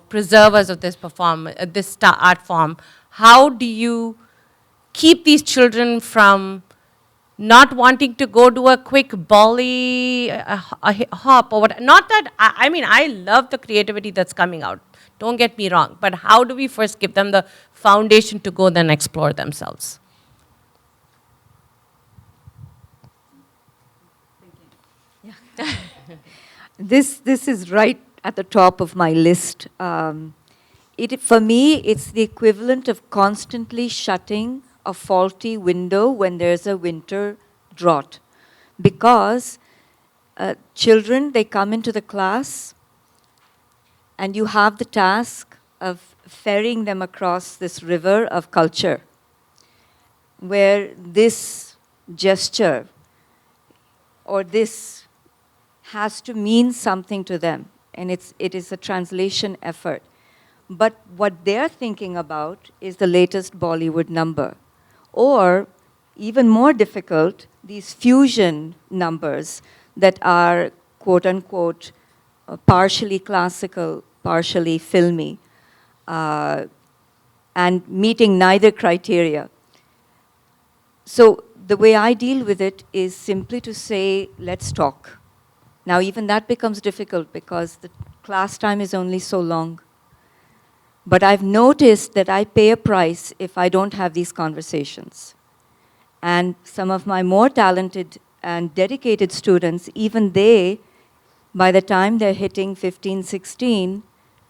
E: preservers of this art form, how do you keep these children from not wanting to go do a quick volley, a hop, or what? Not that, I mean, I love the creativity that's coming out. Don't get me wrong. But how do we first give them the foundation to go then explore themselves?
G: Yeah. This is right at the top of my list. For me, it's the equivalent of constantly shutting a faulty window when there's a winter drought. Because children, they come into the class, and you have the task of ferrying them across this river of culture, where this gesture or this has to mean something to them, and it is a translation effort. But what they're thinking about is the latest Bollywood number, or even more difficult, these fusion numbers that are quote-unquote partially classical, partially filmy, and meeting neither criteria. So the way I deal with it is simply to say, let's talk. Now even that becomes difficult because the class time is only so long. But I've noticed that I pay a price if I don't have these conversations. And some of my more talented and dedicated students, even they, by the time they're hitting 15, 16,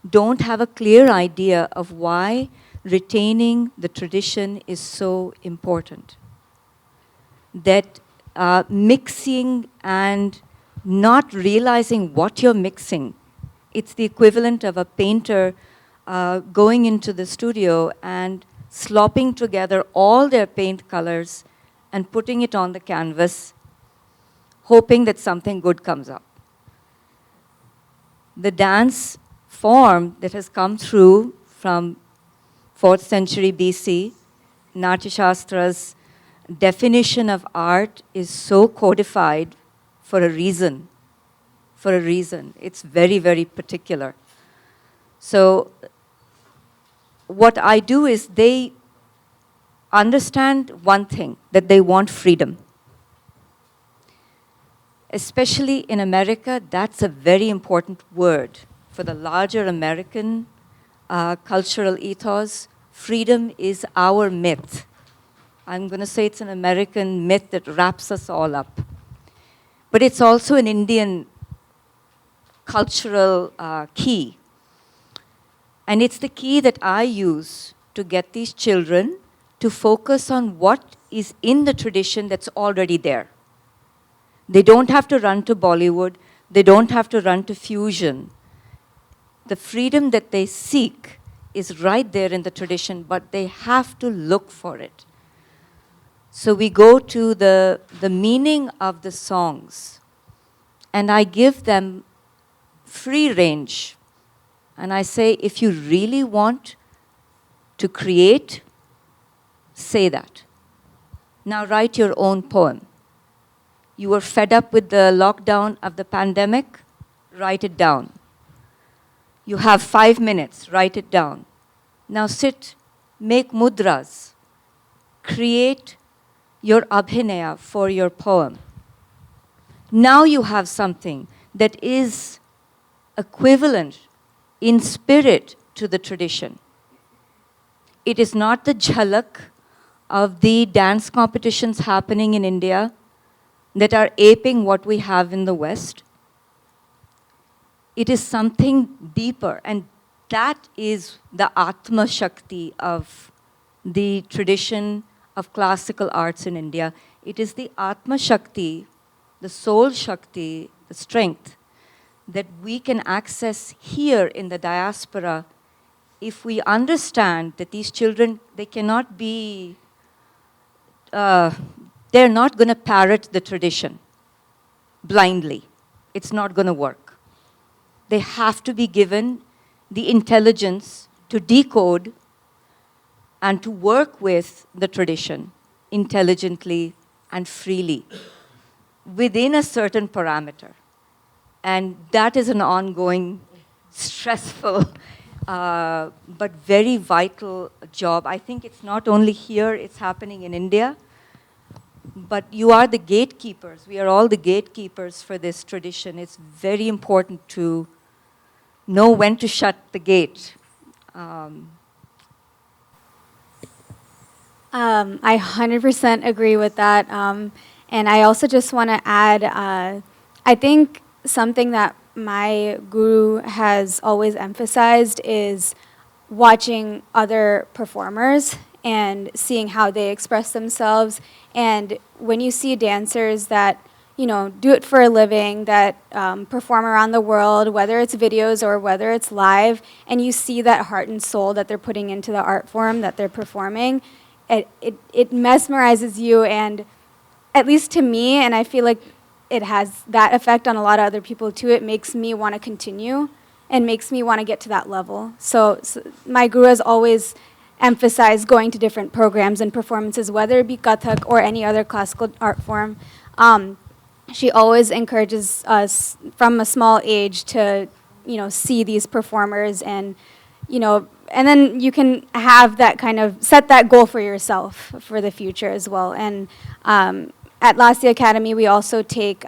G: don't have a clear idea of why retaining the tradition is so important. That mixing and not realizing what you're mixing, it's the equivalent of a painter going into the studio and slopping together all their paint colors and putting it on the canvas, hoping that something good comes up. The dance form that has come through from 4th century BC, Natya Shastra's definition of art is so codified for a reason. For a reason. It's very, very particular. So what I do is they understand one thing, that they want freedom. Especially in America, that's a very important word for the larger American cultural ethos. Freedom is our myth. I'm going to say it's an American myth that wraps us all up. But it's also an Indian cultural key. And it's the key that I use to get these children to focus on what is in the tradition that's already there. They don't have to run to Bollywood. They don't have to run to fusion. The freedom that they seek is right there in the tradition, but they have to look for it. So we go to the meaning of the songs, and I give them free range. And I say, if you really want to create, say that. Now write your own poem. You were fed up with the lockdown of the pandemic, write it down. You have 5 minutes, write it down. Now sit, make mudras, create your abhinaya for your poem. Now you have something that is equivalent in spirit to the tradition. It is not the jhalak of the dance competitions happening in India that are aping what we have in the West. It is something deeper, and that is the Atma Shakti of the tradition of classical arts in India. It is the Atma Shakti, the soul Shakti, the strength that we can access here in the diaspora if we understand that these children, they cannot be, they're not going to parrot the tradition blindly. It's not going to work. They have to be given the intelligence to decode and to work with the tradition intelligently and freely within a certain parameter. And that is an ongoing, stressful, but very vital job. I think it's not only here, it's happening in India. But you are the gatekeepers. We are all the gatekeepers for this tradition. It's very important to know when to shut the gate.
H: I 100% agree with that. And I also just want to add, I think something that my guru has always emphasized is watching other performers and seeing how they express themselves. And when you see dancers that, you know, do it for a living, that perform around the world, whether it's videos or whether it's live, and you see that heart and soul that they're putting into the art form that they're performing, it mesmerizes you. And at least to me, and I feel like it has that effect on a lot of other people too, it makes me want to continue and makes me want to get to that level. So my guru has always emphasized going to different programs and performances, whether it be Kathak or any other classical art form. She always encourages us from a small age to, you know, see these performers and, you know, and then you can have that kind of, set that goal for yourself for the future as well. And at Lasya Academy, we also take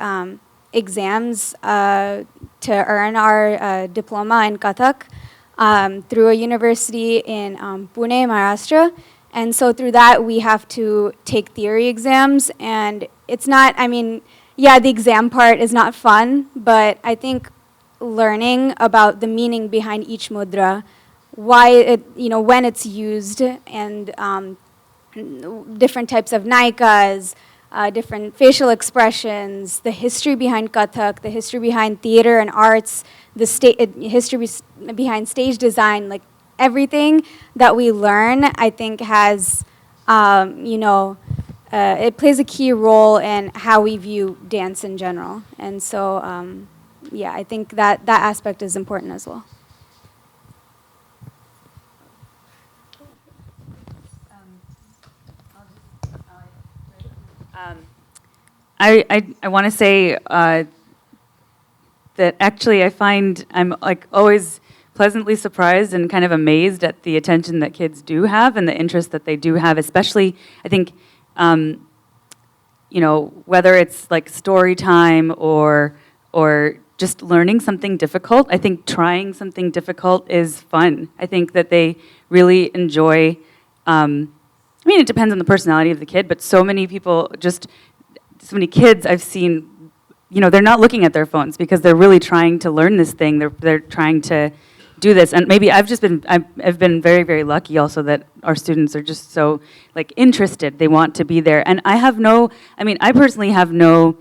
H: exams to earn our diploma in Kathak through a university in Pune, Maharashtra. And so through that, we have to take theory exams. And it's not, I mean, yeah, the exam part is not fun, but I think learning about the meaning behind each mudra, why it, you know, when it's used, and different types of naikas, different facial expressions, the history behind Kathak, the history behind theater and arts, the history behind stage design, like everything that we learn, I think has, you know, it plays a key role in how we view dance in general. And so, yeah, I think that that aspect is important as well.
F: I want to say that actually I find I'm like always pleasantly surprised and kind of amazed at the attention that kids do have and the interest that they do have, especially I think, you know, whether it's like story time or just learning something difficult. I think trying something difficult is fun. I think that they really enjoy, I mean, it depends on the personality of the kid, but so many people so many kids I've seen, you know, they're not looking at their phones because they're really trying to learn this thing. They're trying to do this, and maybe I've been very, very lucky also that our students are just so like interested. They want to be there, and I personally have no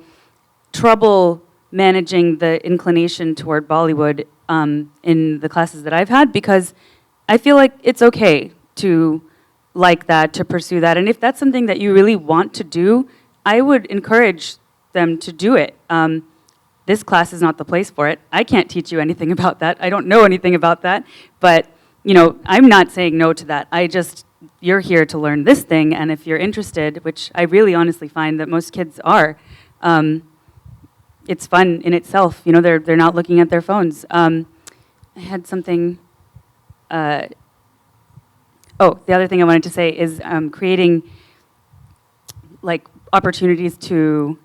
F: trouble managing the inclination toward Bollywood in the classes that I've had because I feel like it's okay to like that, to pursue that, and if that's something that you really want to do, I would encourage them to do it. This class is not the place for it. I can't teach you anything about that. I don't know anything about that. But, you know, I'm not saying no to that. You're here to learn this thing, and if you're interested, which I really honestly find that most kids are, it's fun in itself. You know, they're not looking at their phones. I had something, the other thing I wanted to say is creating like opportunities to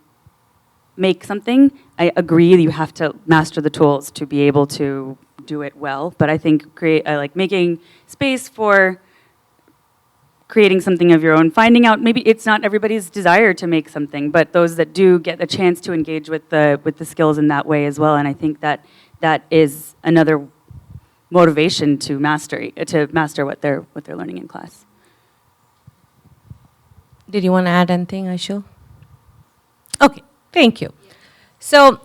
F: make something. I agree that you have to master the tools to be able to do it well, but I think like making space for creating something of your own, finding out maybe it's not everybody's desire to make something, but those that do get a chance to engage with the skills in that way as well, and I think that is another motivation to master what they're learning in class.
E: Did you want to add anything, Aishu? Okay, thank you. So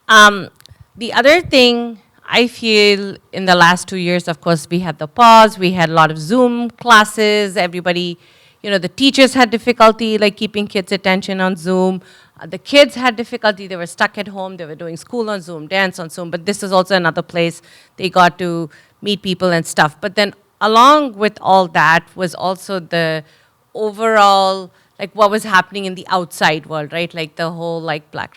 E: the other thing I feel in the last 2 years, of course, we had the pause, we had a lot of Zoom classes, everybody, you know, the teachers had difficulty like keeping kids' attention on Zoom. The kids had difficulty, they were stuck at home, they were doing school on Zoom, dance on Zoom, but this is also another place they got to meet people and stuff. But then along with all that was also the overall, like what was happening in the outside world, right? Like the whole like Black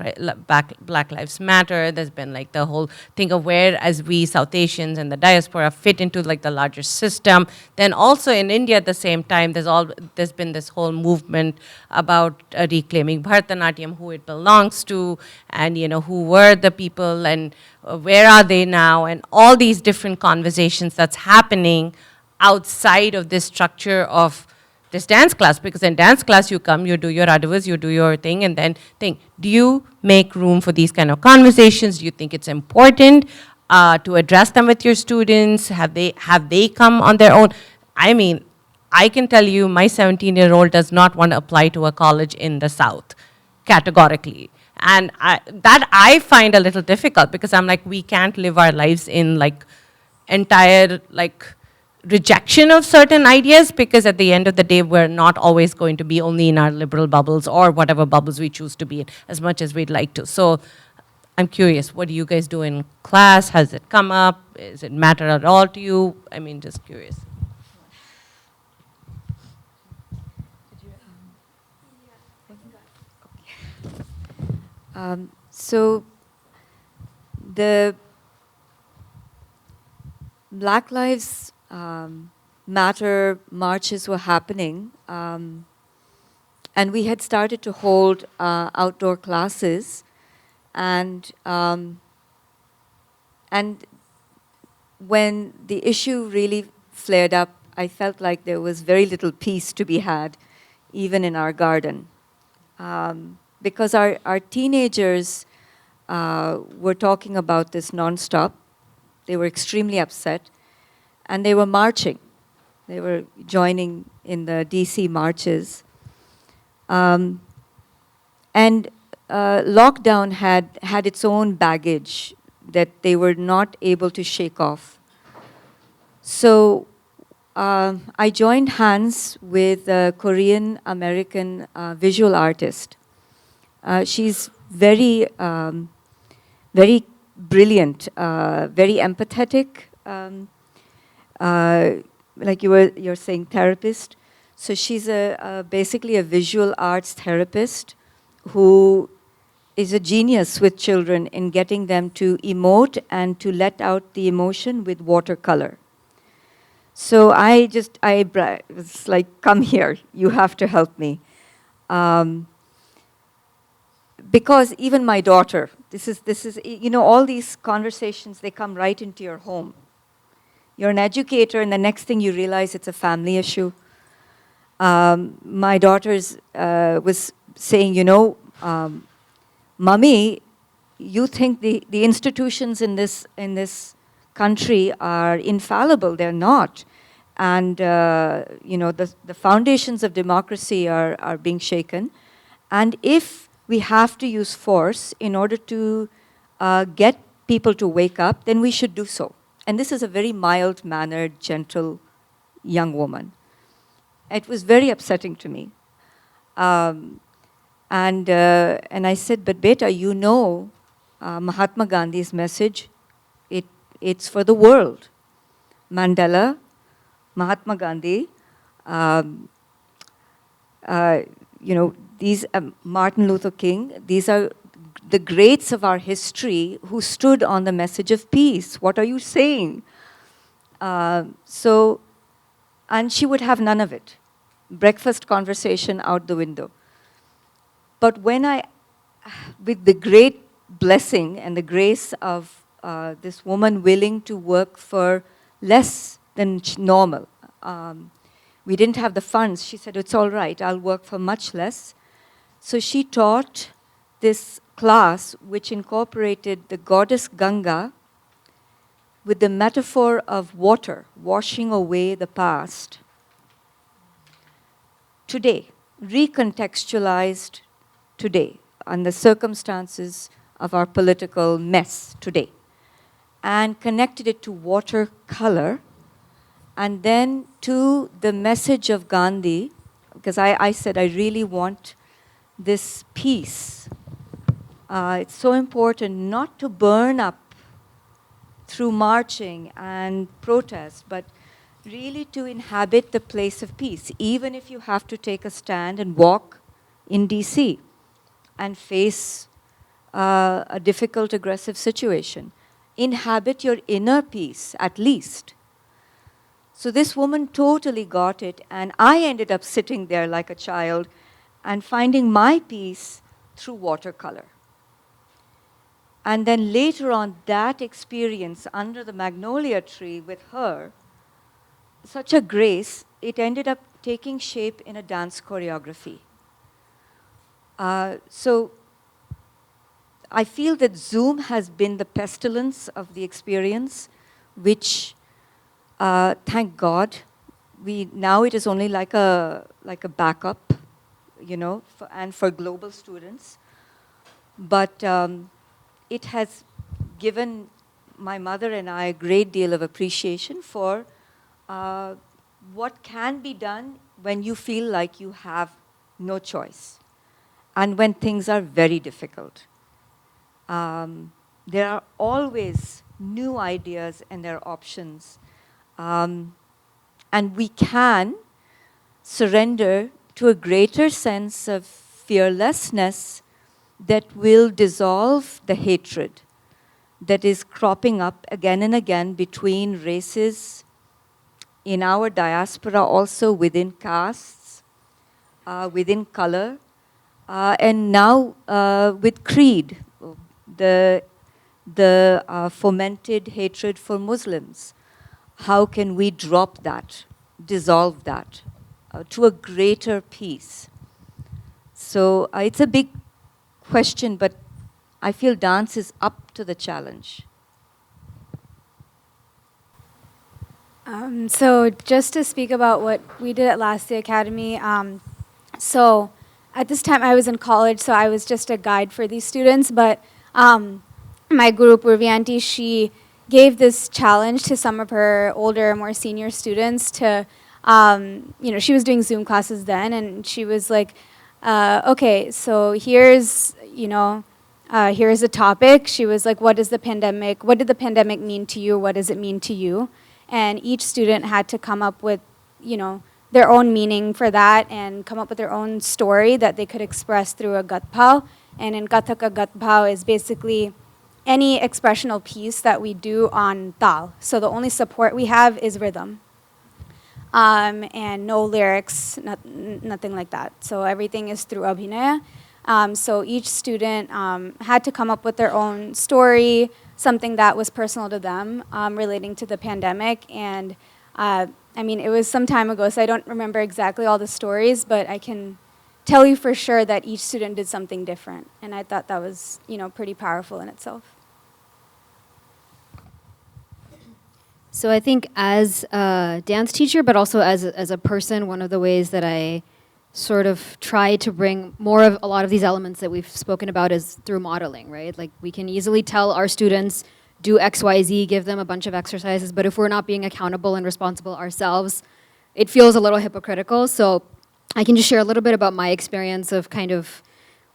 E: Lives Matter, there's been like the whole thing of where as we South Asians and the diaspora fit into like the larger system. Then also in India at the same time, there's been this whole movement about reclaiming Bharatanatyam, who it belongs to, and you know, who were the people and where are they now, and all these different conversations that's happening outside of this structure of this dance class, because in dance class you come, you do your adavas, you do your thing, and then think, do you make room for these kind of conversations? Do you think it's important to address them with your students? Have they come on their own? I mean, I can tell you my 17-year-old does not want to apply to a college in the South, categorically. And that I find a little difficult because I'm like, we can't live our lives in like entire like rejection of certain ideas, because at the end of the day, we're not always going to be only in our liberal bubbles or whatever bubbles we choose to be in as much as we'd like to. So I'm curious, what do you guys do in class? Has it come up? Does it matter at all to you? I mean, just curious.
G: So the Black Lives Matter marches were happening, and we had started to hold outdoor classes, and when the issue really flared up, I felt like there was very little peace to be had, even in our garden, because our teenagers were talking about this nonstop. They were extremely upset, and they were marching. They were joining in the DC marches. And lockdown had its own baggage that they were not able to shake off. So I joined hands with a Korean American visual artist. She's very, very brilliant, very empathetic, like you're saying, therapist. So she's basically a visual arts therapist who is a genius with children in getting them to emote and to let out the emotion with watercolor. So it's like, come here, you have to help me. Because even my daughter, this is, you know, all these conversations, they come right into your home. You're an educator, and the next thing you realize it's a family issue. My daughter was saying, you know, Mummy, you think the institutions in this country are infallible. They're not. And, you know, the foundations of democracy are being shaken. And if we have to use force in order to get people to wake up, then we should do so. And this is a very mild-mannered, gentle young woman. It was very upsetting to me. And I said, but beta, you know Mahatma Gandhi's message, it's for the world. Mandela, Mahatma Gandhi, you know, these Martin Luther King, these are the greats of our history who stood on the message of peace. What are you saying? And she would have none of it. Breakfast conversation out the window. But when with the great blessing and the grace of this woman willing to work for less than normal, we didn't have the funds. She said, it's all right, I'll work for much less. So she taught this class which incorporated the goddess Ganga with the metaphor of water washing away the past. Today, recontextualized today, on the circumstances of our political mess today, and connected it to watercolor, and then to the message of Gandhi, because I said I really want this peace. It's so important not to burn up through marching and protest, but really to inhabit the place of peace, even if you have to take a stand and walk in DC and face a difficult, aggressive situation. Inhabit your inner peace, at least. So this woman totally got it, and I ended up sitting there like a child and finding my peace through watercolor. And then later on, that experience under the magnolia tree with her, such a grace, it ended up taking shape in a dance choreography. So I feel that Zoom has been the pestilence of the experience, which, thank God, now it is only like a backup, you know, and for global students. But it has given my mother and I a great deal of appreciation for what can be done when you feel like you have no choice and when things are very difficult. There are always new ideas and there are options. And we can surrender to a greater sense of fearlessness that will dissolve the hatred that is cropping up again and again between races, in our diaspora also within castes, within color, and now with creed, the fomented hatred for Muslims. How can we drop that, dissolve that to a greater peace? So it's a big question, but I feel dance is up to the challenge.
H: So just to speak about what we did at Last Day Academy, so at this time I was in college, so I was just a guide for these students, but my group, Ravianti, she gave this challenge to some of her older, more senior students to, she was doing Zoom classes then, and she was like, okay, so here's a topic. She was like, what did the pandemic mean to you? What does it mean to you? And each student had to come up with, their own meaning for that and come up with their own story that they could express through a gatbhav. And in Kathak, a gatbhav is basically any expressional piece that we do on tal. So the only support we have is rhythm. And no lyrics, nothing like that. So everything is through abhinaya. So each student had to come up with their own story, something that was personal to them relating to the pandemic. And it was some time ago, so I don't remember exactly all the stories, but I can tell you for sure that each student did something different. And I thought that was, pretty powerful in itself.
I: So I think as a dance teacher, but also as a person, one of the ways that I sort of try to bring more of a lot of these elements that we've spoken about is through modeling, right? Like we can easily tell our students, do X, Y, Z, give them a bunch of exercises, but if we're not being accountable and responsible ourselves, it feels a little hypocritical. So I can just share a little bit about my experience of kind of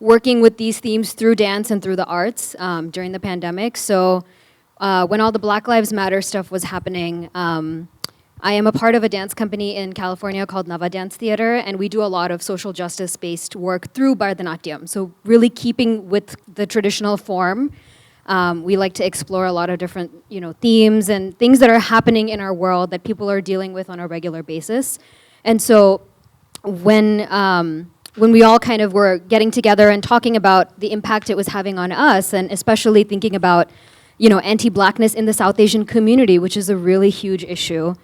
I: working with these themes through dance and through the arts during the pandemic. So when all the Black Lives Matter stuff was happening, I am a part of a dance company in California called Nava Dance Theater, and we do a lot of social justice-based work through Bharatanatyam. So really keeping with the traditional form. We like to explore a lot of different, themes and things that are happening in our world that people are dealing with on a regular basis. And so when we all kind of were getting together and talking about the impact it was having on us, and especially thinking about, anti-Blackness in the South Asian community, which is a really huge issue,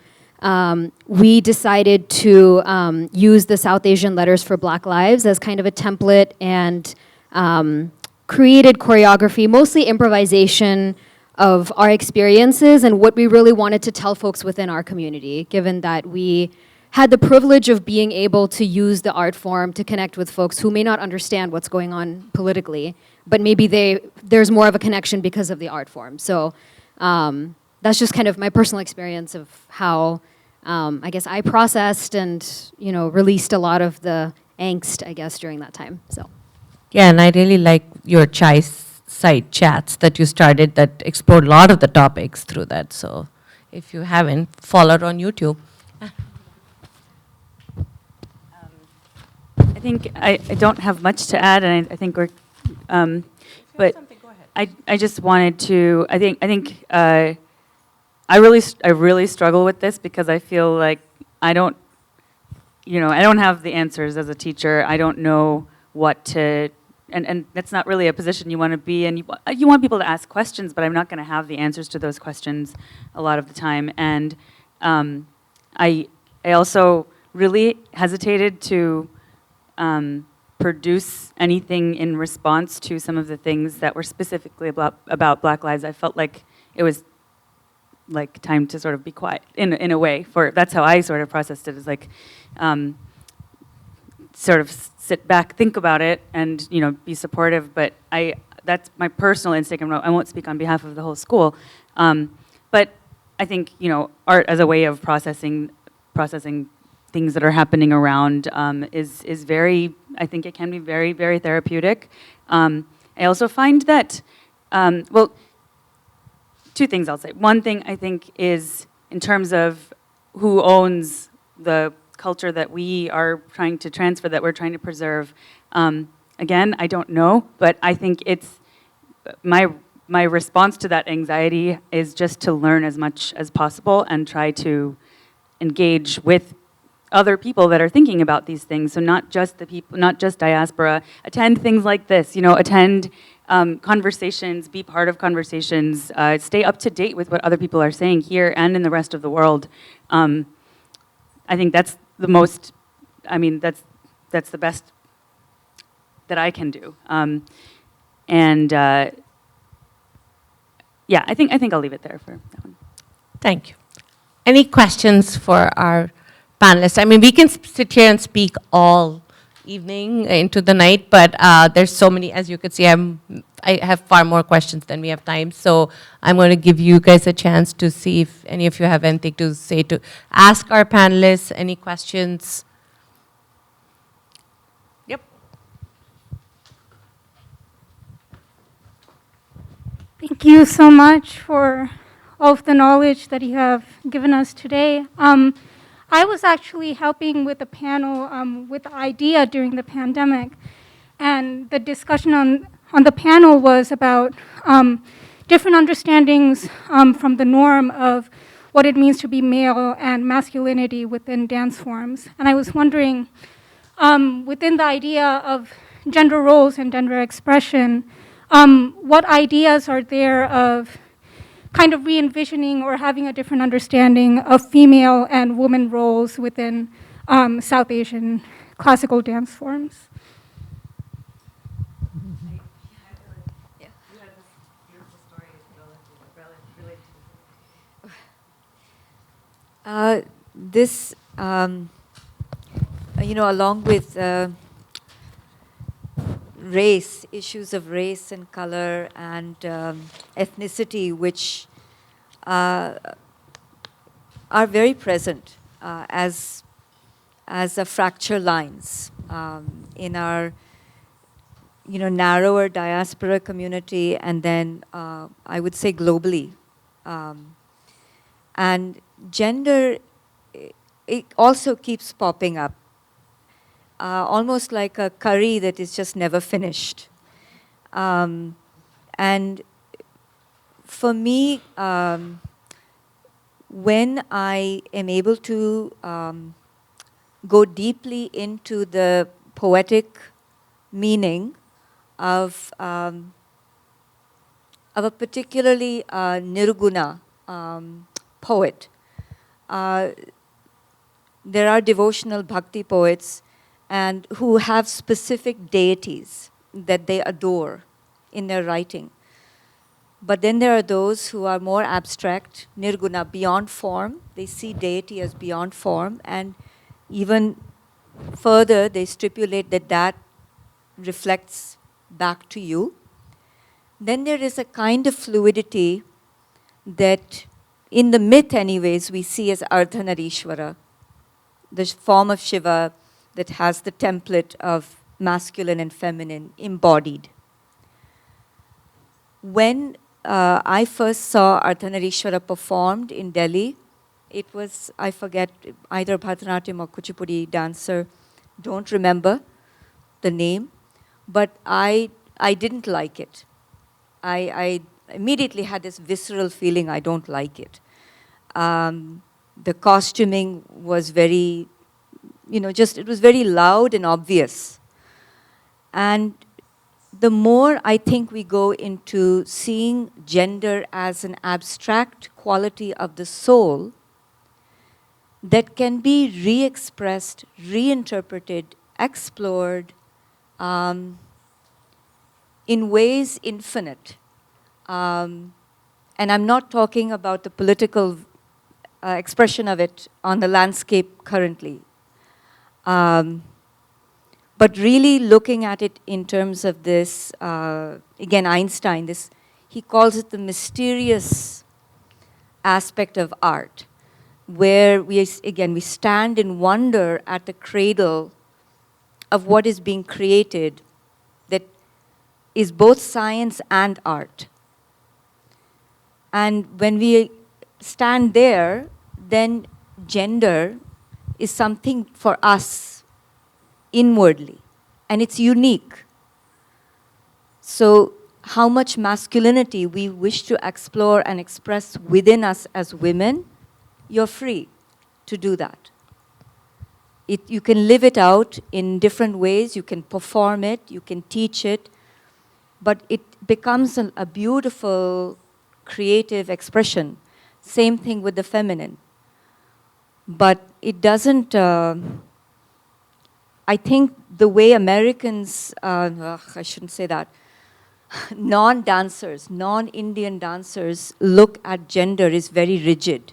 I: we decided to use the South Asian Letters for Black Lives as kind of a template and created choreography, mostly improvisation of our experiences and what we really wanted to tell folks within our community, given that we had the privilege of being able to use the art form to connect with folks who may not understand what's going on politically, but maybe there's more of a connection because of the art form. So that's just kind of my personal experience of how I guess I processed and released a lot of the angst, I guess, during that time. So.
E: Yeah, and I really like your chai site chats that you started that explored a lot of the topics through that. So if you haven't, follow it on YouTube.
F: I think I don't have much to add, and I think we're, but I just wanted to. I think I really struggle with this because I feel like I don't have the answers as a teacher. I don't know what to. And that's not really a position you want to be in. You want people to ask questions, but I'm not going to have the answers to those questions a lot of the time. And I also really hesitated to produce anything in response to some of the things that were specifically about Black lives. I felt like it was like time to sort of be quiet in a way. That's how I sort of processed it. Is like sort of sit back, think about it, and be supportive. But that's my personal instinct, and I won't speak on behalf of the whole school. But I think art as a way of processing things that are happening around is very. I think it can be very, very therapeutic. I also find that two things I'll say. One thing I think is in terms of who owns the culture that we are trying to transfer, that we're trying to preserve. Again, I don't know, but I think it's my response to that anxiety is just to learn as much as possible and try to engage with other people that are thinking about these things. So not just the people, not just diaspora. Attend things like this. Attend conversations, be part of conversations, stay up to date with what other people are saying here and in the rest of the world. I think that's the most, that's the best that I can do. Yeah, I think I'll leave it there for that one.
E: Thank you. Any questions for our panelists? We can sit here and speak all evening into the night, but there's so many, as you could see, I have far more questions than we have time, so I'm going to give you guys a chance to see if any of you have anything to say, to ask our panelists any questions. Yep.
J: Thank you so much for all of the knowledge that you have given us today. I was actually helping with a panel with the idea during the pandemic, and the discussion on the panel was about different understandings from the norm of what it means to be male and masculinity within dance forms. And I was wondering, within the idea of gender roles and gender expression, what ideas are there of kind of re-envisioning or having a different understanding of female and woman roles within South Asian classical dance forms?
G: This, along with race, issues of race and color and ethnicity, which are very present as a fracture lines in our narrower diaspora community, and then I would say globally. And gender, it also keeps popping up. Almost like a curry that is just never finished. And for me, when I am able to go deeply into the poetic meaning of a particularly Nirguna poet, there are devotional bhakti poets and who have specific deities that they adore in their writing. But then there are those who are more abstract, nirguna, beyond form. They see deity as beyond form, and even further, they stipulate that that reflects back to you. Then there is a kind of fluidity that, in the myth anyways, we see as Ardhanarishwara, the form of Shiva that has the template of masculine and feminine embodied. When I first saw Ardhanarishwara performed in Delhi, it was, I forget, either Bharatanatyam or Kuchipudi dancer, don't remember the name, but I didn't like it. I immediately had this visceral feeling I don't like it. The costuming was very, it was very loud and obvious. And the more I think we go into seeing gender as an abstract quality of the soul that can be re-expressed, reinterpreted, explored in ways infinite. And I'm not talking about the political expression of it on the landscape currently. But really looking at it in terms of this, again, Einstein, he calls it the mysterious aspect of art, where we stand in wonder at the cradle of what is being created that is both science and art. And when we stand there, then gender is something for us inwardly, and it's unique. So how much masculinity we wish to explore and express within us as women, you're free to do that. You can live it out in different ways, you can perform it, you can teach it, but it becomes a beautiful creative expression. Same thing with the feminine. But it doesn't, I think the way Americans, I shouldn't say that, non-dancers, non-Indian dancers look at gender is very rigid.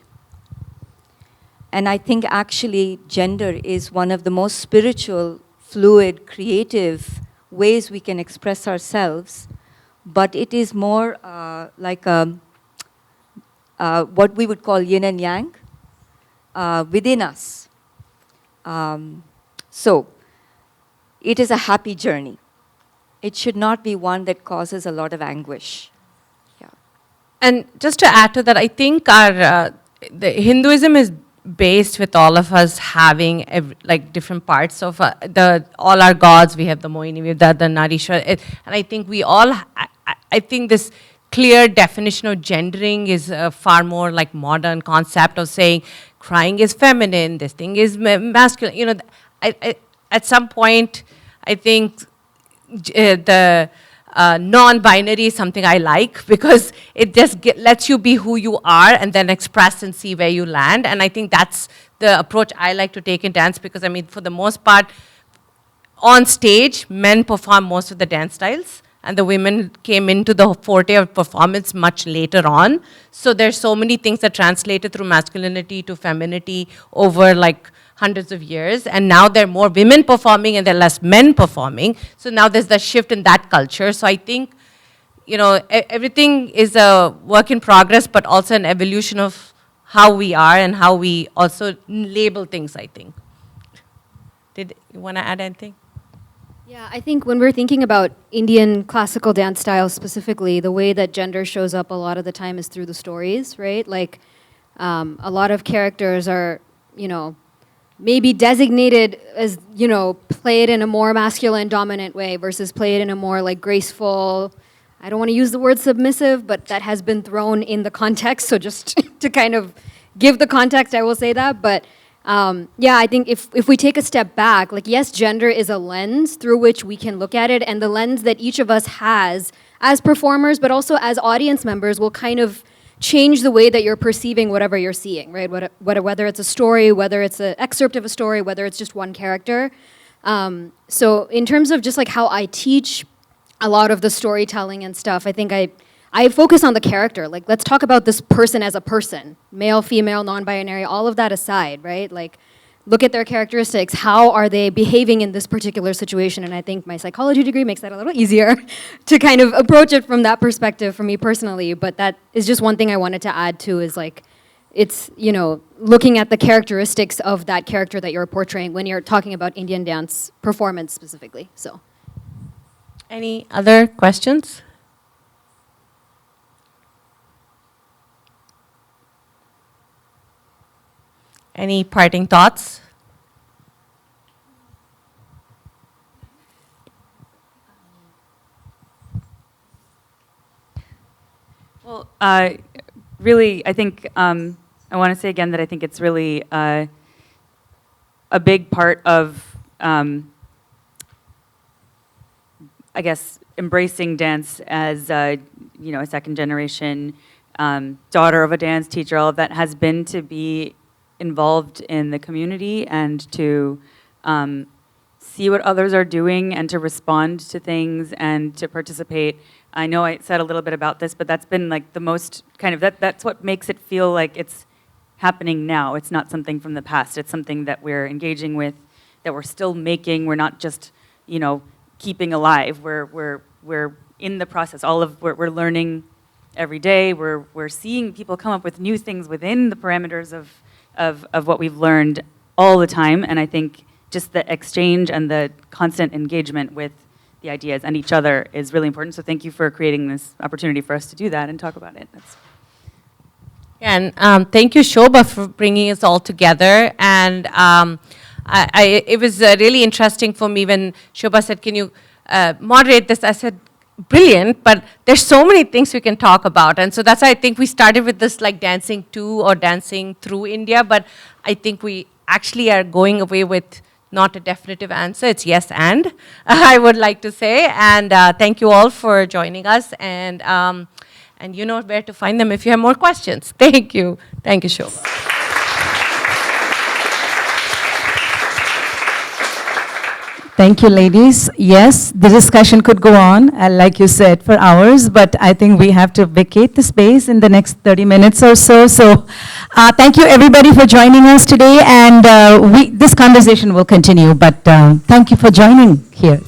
G: And I think actually gender is one of the most spiritual fluid, creative ways we can express ourselves, but it is more like what we would call yin and yang within us. So, it is a happy journey. It should not be one that causes a lot of anguish. Yeah.
E: And just to add to that, I think our the Hinduism is based with all of us having like different parts of all our gods. We have the Moini, we have the Narishwar, and I think we all. I think this clear definition of gendering is a far more like modern concept of saying crying is feminine, this thing is masculine. You know, at some point, I think the non-binary is something I like because it just lets you be who you are and then express and see where you land. And I think that's the approach I like to take in dance because, I mean, for the most part, on stage, men perform most of the dance styles and the women came into the forte of performance much later on. So there's so many things that translated through masculinity to femininity over like hundreds of years, and now there are more women performing and there are less men performing. So now there's the shift in that culture. So I think, you know, everything is a work in progress, but also an evolution of how we are and how we also label things, I think. Did you want to add anything?
I: Yeah, I think when we're thinking about Indian classical dance styles specifically, the way that gender shows up a lot of the time is through the stories, right? Like, a lot of characters are, you know, maybe designated as, you know, played in a more masculine dominant way versus played in a more like graceful, I don't want to use the word submissive, but that has been thrown in the context. So just to kind of give the context, I will say that. But yeah, I think if we take a step back, like yes, gender is a lens through which we can look at it, and the lens that each of us has as performers, but also as audience members will kind of change the way that you're perceiving whatever you're seeing, right? Whether it's a story, whether it's an excerpt of a story, whether it's just one character. So in terms of just like how I teach a lot of the storytelling and stuff, I think I focus on the character. Like, let's talk about this person as a person, male, female, non-binary, all of that aside, right? Like, look at their characteristics. How are they behaving in this particular situation? And I think my psychology degree makes that a little easier to kind of approach it from that perspective for me personally. But that is just one thing I wanted to add to is like, it's, you know, looking at the characteristics of that character that you're portraying when you're talking about Indian dance performance specifically, so.
E: Any other questions? Any parting thoughts?
F: Well, really, I think I want to say again that I think it's really a big part of, I guess, embracing dance as you know, a second generation daughter of a dance teacher. All of that has been to be involved in the community and to see what others are doing and to respond to things and to participate. I know I said a little bit about this, but that's been like the most kind of, that's what makes it feel like it's happening now. It's not something from the past. It's something that we're engaging with, that we're still making. We're not just, you know, keeping alive. We're in the process. We're learning every day. We're seeing people come up with new things within the parameters of what we've learned all the time, and I think just the exchange and the constant engagement with the ideas and each other is really important. So thank you for creating this opportunity for us to do that and talk about it.
E: And thank you, Shobha, for bringing us all together. And it was really interesting for me when Shobha said, can you moderate this? I said, brilliant, but there's so many things we can talk about. And so that's why I think we started with this like dancing to or dancing through India, but I think we actually are going away with not a definitive answer. It's yes and, I would like to say. And thank you all for joining us. And you know where to find them if you have more questions. Thank you. Thank you, Shobha.
B: Thank you, ladies. Yes, the discussion could go on, like you said, for hours, but I think we have to vacate the space in the next 30 minutes or so. So thank you, everybody, for joining us today, and this conversation will continue, but thank you for joining here.